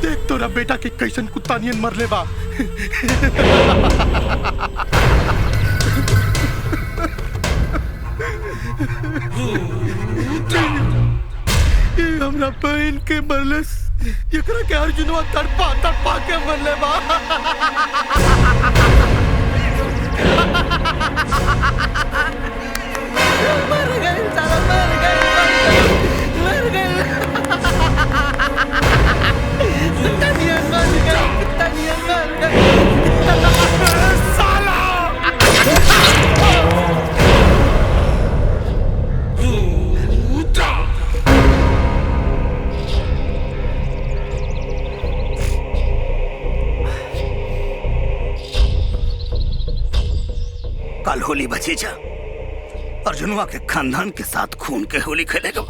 देख तोरा बेटा के कैसन कुत्ता नियन मर ले बा। हमरा बहन के मरलस, एकरा के अर्जुनवा तड़पा तड़पा के मरले बा। मर गई साला, मर गई, मर गई। तनिया मर गई, तनिया मर गई। साला कल होली भतीजा अर्जुनवा के खानदान के साथ खून के होली खेलेगा।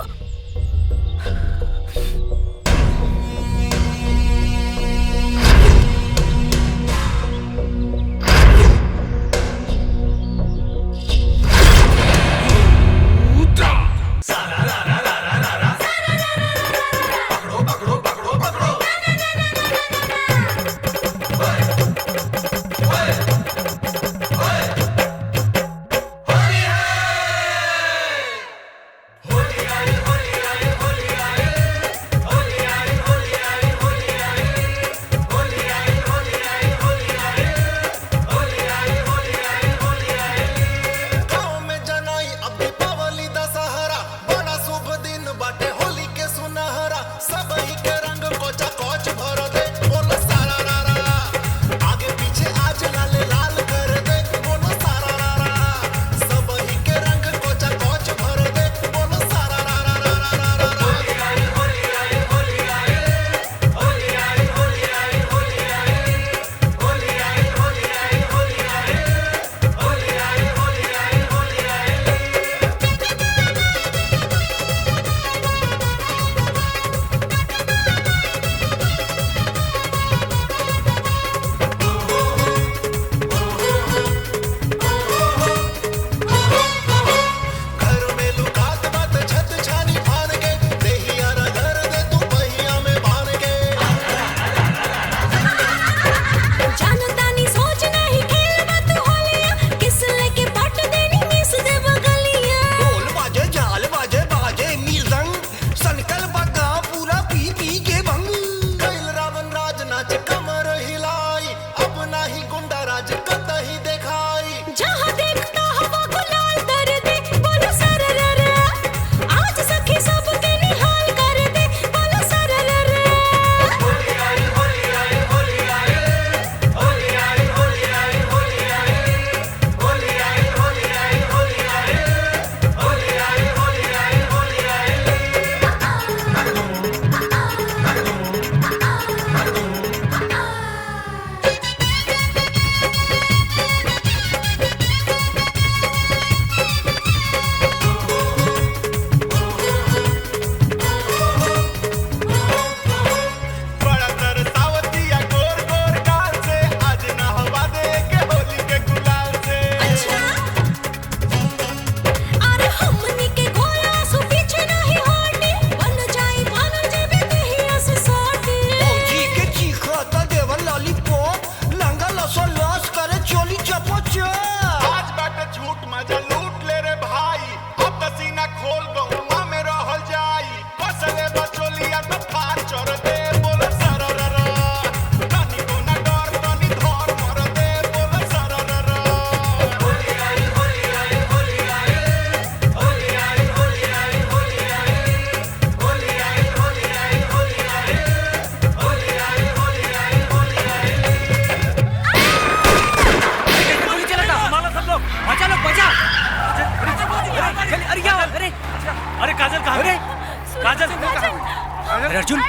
अर्जुन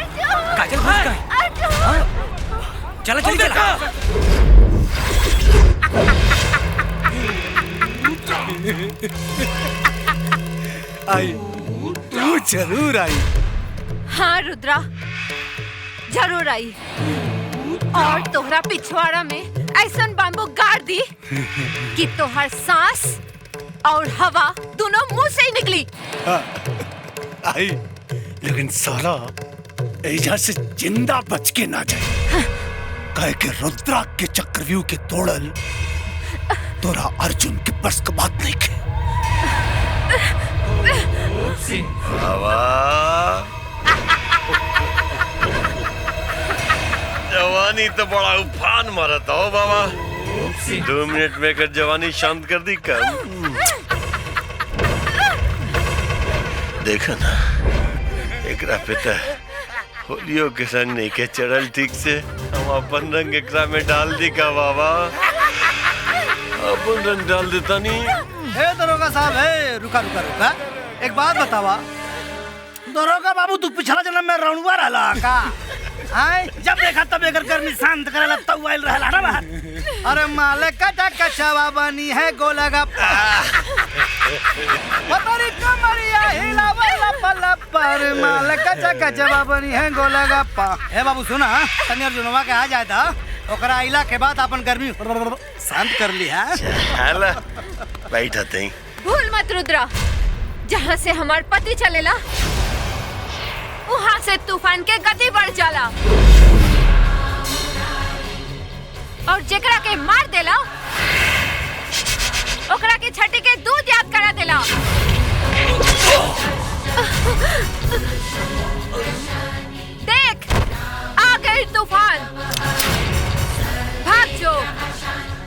काजल भूत का है। चला चली चला। आई तू जरूर आई। हाँ रुद्रा जरूर आई और तोहरा पिछवाड़ा में ऐसा बाम्बू गाड़ दी कि तोहर सांस और हवा दोनों मुंह से ही निकली। आई लेकिन साला एजा से जिंदा बच के ना जाए। कहे के रुद्रा के चक्रव्यूह के तोड़ल तोरा अर्जुन के बस की बात नहीं के। जवानी तो बड़ा उफान मारता हो बाबा। 2 मिनट में कर जवानी शांत कर दी कम। देखा ना एकरा पिता होलियो के संग नहीं के चढ़ल ठीक से, हम अपन रंग एकरा में डाल दी का बाबा, अपन रंग डाल देता नहीं। हे दरोगा साहब, हे रुका रुका रुका, एक बात बतावा, दरोगा बाबू तू पिछला जन्म में रौनुआ रहला का? आय जब देखा तब एकर करनी शांत करेला तब आइल रहला ना बाहर। अरे माले कटा कचवा बनी है गोलगा पतरी कमरिया हिलावला पलपर, माले कचा कचवा बनी है गोलगा पा। हे बाबू सुना, तनी अर्जुनवा के आ जाए था, ओकरा आइला के बाद अपन गर्मी शांत कर ली है। चला बैठा तई। भूल मत रुद्रा, जहाँ से हमार पति चलेला वहाँ से तूफान के गति बढ़ जाला, और जेकरा के मार देला ओकरा के छठी के दूध याद करा देला। देख आ गई तूफान, भाग जो,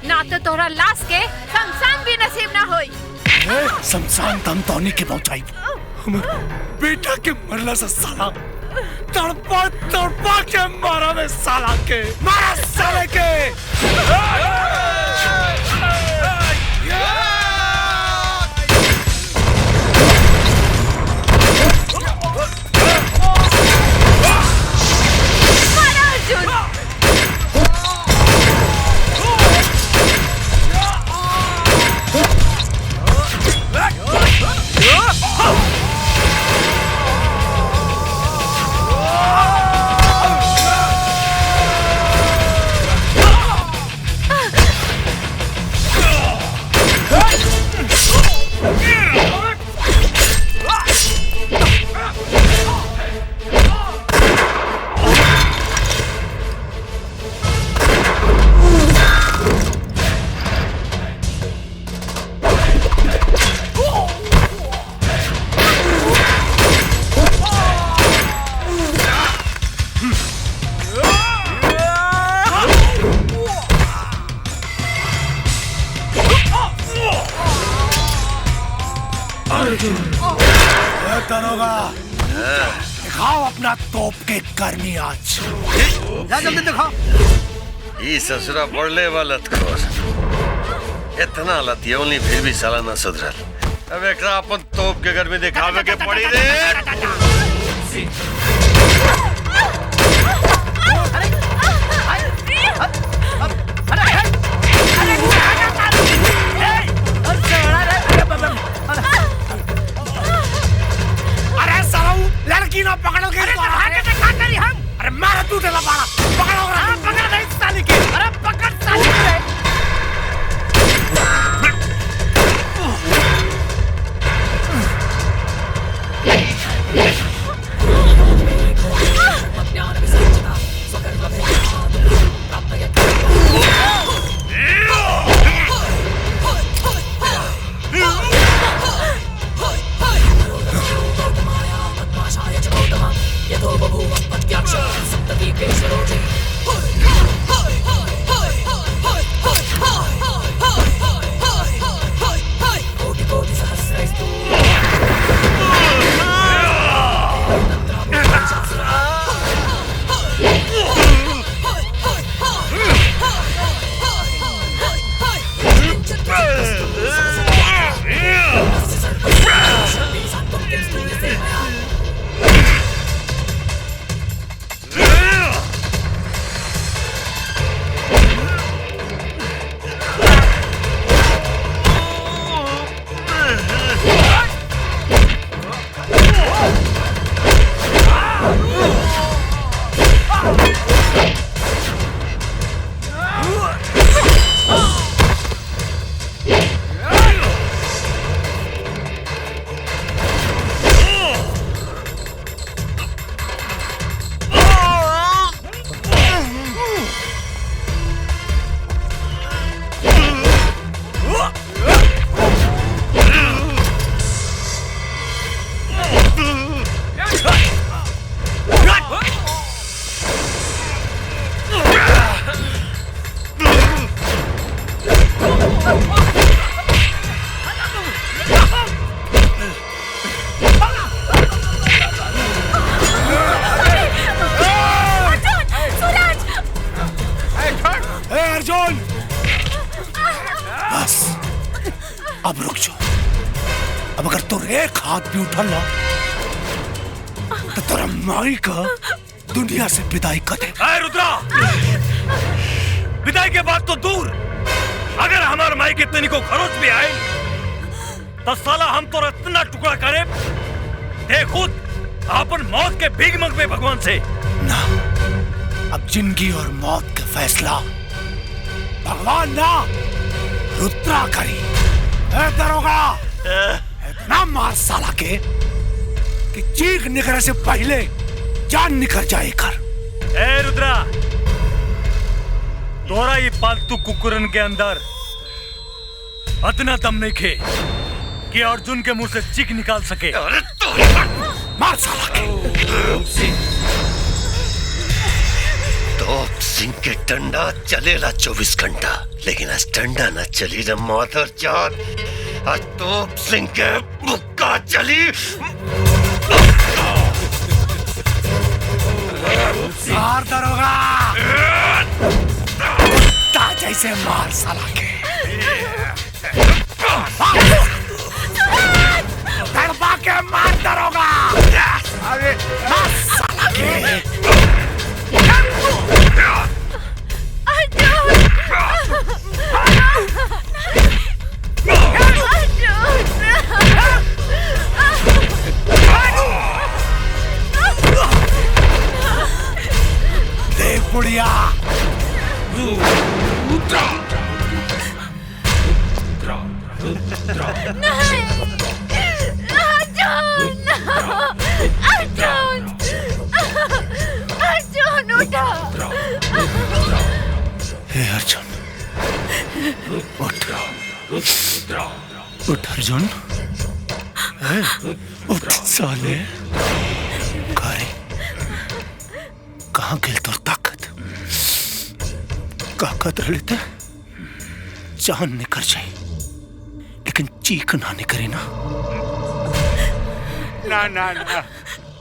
ना तो तोरा लाश के शमशान भी नसीब ना होई। शमशान तम तोनी के पहुंचाई, बेटा के मरला से साला तड़पा तड़पा के मारा में साला के, मारा साले के। मारा अर्जुन। दरोगा दिखाओ अपना तोप के गर्मी आज, जा जल्दी दिखाओ। ये ससुरा पड़ले वाला खोर, इतना लतियोली फिर भी साला ना सुधरल। अब एकरा अपन तोप के घर में दिखावे के पड़ी रे। अरे साला लड़की ना पकड़ो के हम, अरे मारा तू टेला पाड़ा पकड़ो, पकड़ नहीं साली के, अरे पकड़ साली के। अगर तोर एक हाथ भी उठल ना तो तेरा माई का दुनिया से विदाई कर दे। रुद्रा, विदाई के बाद तो दूर, अगर हमारे माई के तनी को खरोच भी आए तो साला हम तो इतना टुकड़ा करे दे खुद अपन मौत के भीख मंगवे भगवान से। ना, अब जिंदगी और मौत का फैसला भगवान ना रुद्रा करी। दरोगा, इतना मार साला के कि चीख निकलने से पहले जान निकल जाए कर। ए रुद्रा, तोरा ये पालतू कुकुरन के अंदर इतना दम नहीं खे कि अर्जुन के मुंह से चीख निकाल सके। अरे तो मार साला के। तोप सिंह के डंडा चलेला 24 घंटा, लेकिन आज डंडा न चली रे माधर जात। आज तोप सिंह के मुक्का चली। मार दरोगा, कुत्ता जैसे मार साला के। तड़पा के मार दरोगा। अरे मार साला के। देख बुढ़िया, हे अर्जुन, उठ अर्जुन, उठ साले। कहाँ गिल तोर ताकत? ताकत रहते जान निकल जाए, लेकिन चीख ना निकले ना। ना ना ना,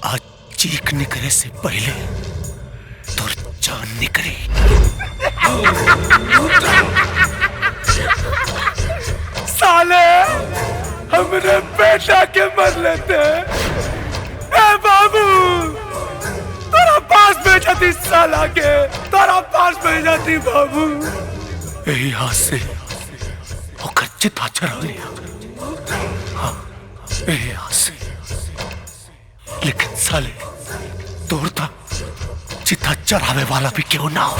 आज चीख निकले से पहले तोर जान निकले। साले, हमने बेटा के मर लेते। ए बाबू, तोरा पास भेजा थी साला के, तोरा पास भेजा थी बाबू। यही हाथ से होकर चिता चढ़ा लिया। हाँ, यही हाथ से। लेकिन साले, तोड़ता चिता चढ़ावे वाला भी क्यों ना हो।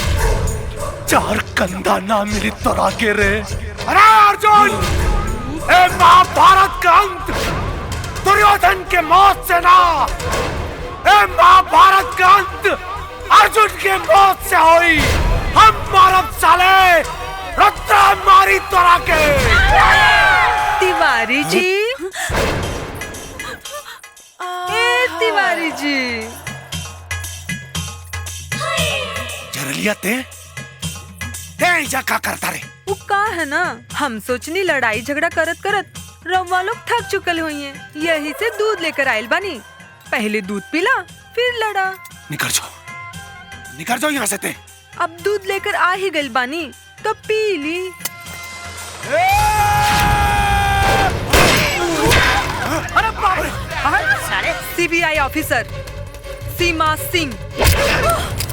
चार कंधा ना मिली तोरा के रे। अरे अर्जुन, ए महाभारत का अंत दुर्योधन के मौत से ना, ए महाभारत का अंत अर्जुन के मौत से हुई। हम मारब साले, रुद्रा मारी तोरा के। तिवारी जी, ए तिवारी जी, जरलिया ते क्या करता रे? वो का है ना, हम सोचनी लड़ाई झगड़ा करत करत रवा लोग थक चुकल हुई हैं, यही से दूध लेकर आयल बानी। पहले दूध पिला, फिर लड़ा। निकल जाओ यहाँ से ते। अब दूध लेकर आ ही गइल बानी तो पी ली। अरे बाप रे, सीबीआई ऑफिसर सीमा सिंह।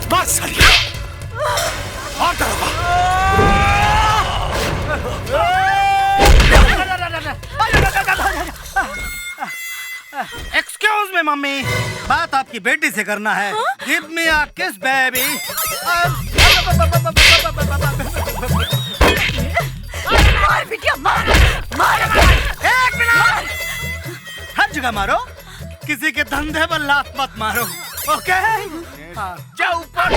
बस और दरोगा। एक्सक्यूज मी मम्मी, बात आपकी बेटी से करना है। गिव मी अ किस बेबी। मार बिटिया, मार मार। एक मिनट, हर जगह मारो, किसी के धंधे पर लात मत मारो, ओके? जाओ ऊपर।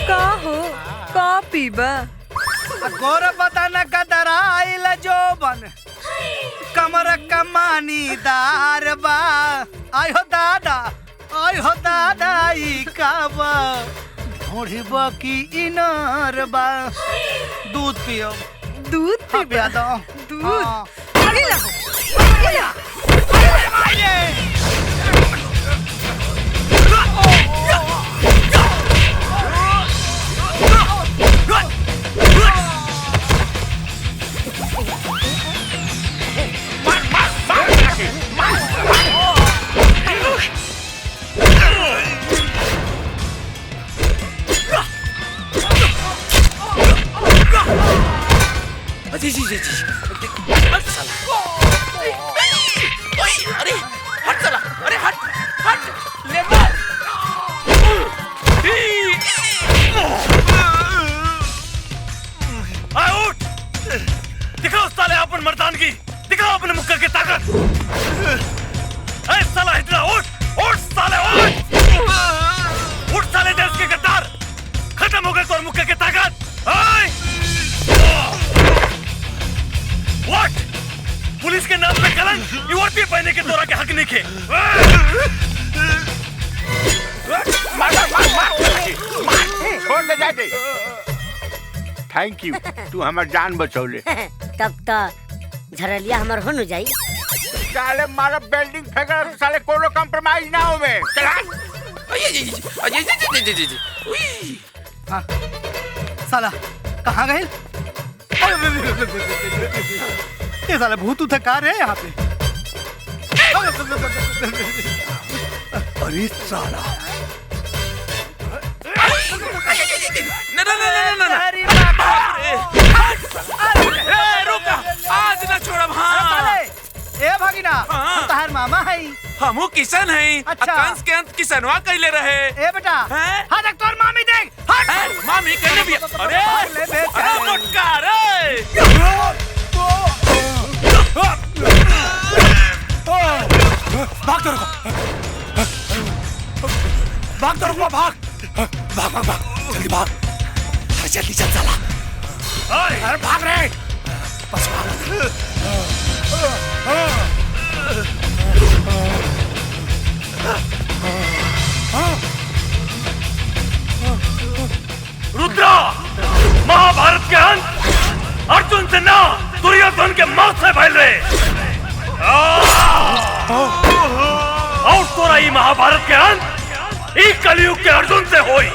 का हो, का पीबा? गोर बताना कदरा आइल जोबन, कमर कमानी दार बा। आयो दादा, आयो दादा, ई काबा ढोढ़ी बाकी इनार बा। दूध पियो, दूध पिया दो। दूध आगे लगो, जी अरे हट साला, अरे हट हट ले मार। उठ, दिखाओ साले अपन मर्दानगी, दिखाओ अपने मुक्का की ताकत। ऐ साला हिजड़ा, उठ उठ साले उठ, उठ साले देश के गद्दार, खत्म हो गए तोर मुक्के की ताकत। व्हाट, पुलिस के नाम पे कलंक, ये वर्दी पहने के तोरा के हक नहीं खे। छोड़ दे जाते। थैंक यू, तू हमार जान बचौले। तब तो झरलिया हमार हो न जाई। साले मारा बिल्डिंग फेंका, साले कोनो कंप्रोमाइज ना हो में। चला। साला कहाँ गए? ये साला भूत उठा कार है यहाँ पे। अरे साला रुका, आज ना छोड़ब। हाँ ए भागिना, हम तहार मामा है। हमू किशन है। अच्छा। कंस के अंत किसनवा कैले रहे। ए बेटा, हाँ देख तोर मामी देख। हट। मामी कहने भी। अरे अरे मोटका रे। भाग तो रुको, भाग तो रुको, भाग भाग भाग भाग, जल्दी भाग, अरे जल्दी चल साला। अरे भाग रे, बस भाग। रुद्रा, महाभारत के अंत अर्जुन से ना दुर्योधन के मौत से फैल रहे। और तोरा ये महाभारत के अंत एक कलयुग के अर्जुन से होई।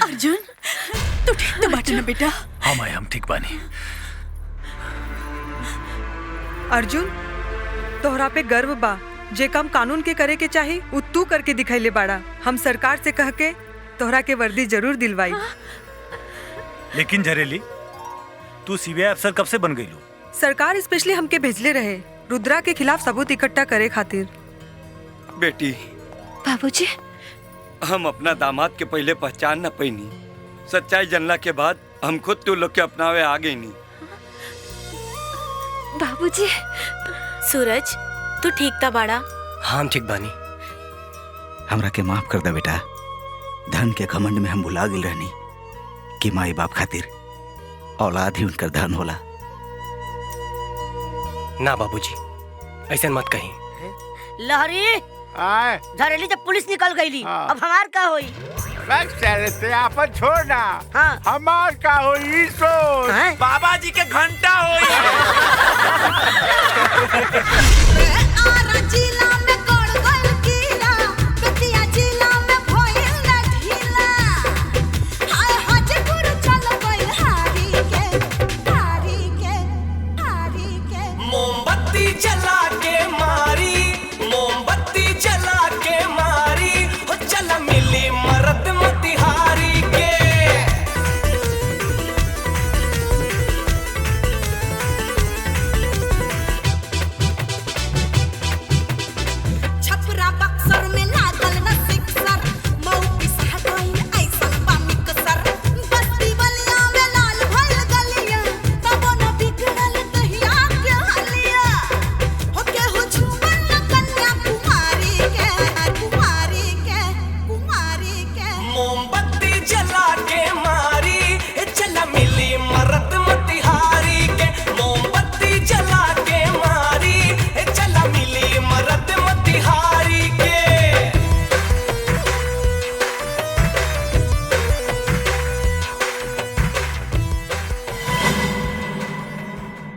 अर्जुन, तू ठीक तो बाटे ना बेटा? हाँ माया, हम ठीक बानी। अर्जुन, तोहरा पे गर्व बा। जे काम कानून के करे के चाही उ तू करके दिखाइले बाड़ा। हम सरकार से कह के तोहरा के वर्दी जरूर दिलवाई। लेकिन झरेली, तू सीबीआई अफसर कब से बन गई लो? सरकार स्पेशली हमके भेजले रहे रुद्रा के खिलाफ सबूत इकट्ठा करे खातिर। बेटी, बाबूजी, हम अपना दामाद के पहले पहचान न पैनी। सच्चाई जानला के बाद हम खुद तू लोग के अपनावे आ गई नी। बाबूजी। सूरज, तू ठीक था बाड़ा? हाँ हम ठीक बानी। हमरा के माफ कर दे बेटा। धन के घमंड में हम भुला गिल रहनी कि माई बाप खातिर औलाद ही उनकर धन होला। ना बाबूजी, ऐसा मत कहीं। लहरी, झरेली जब पुलिस निकल गई, अब हमार का होई? चलते आपन छोड़ना। हाँ। हमार का होई सोच। बाबा जी के घंटा होई। मोमबत्ती जला के मारी, मोमबत्ती जला के मारी, हो चला मिली मर्द मोतिहारी के। छपरा बक्सर में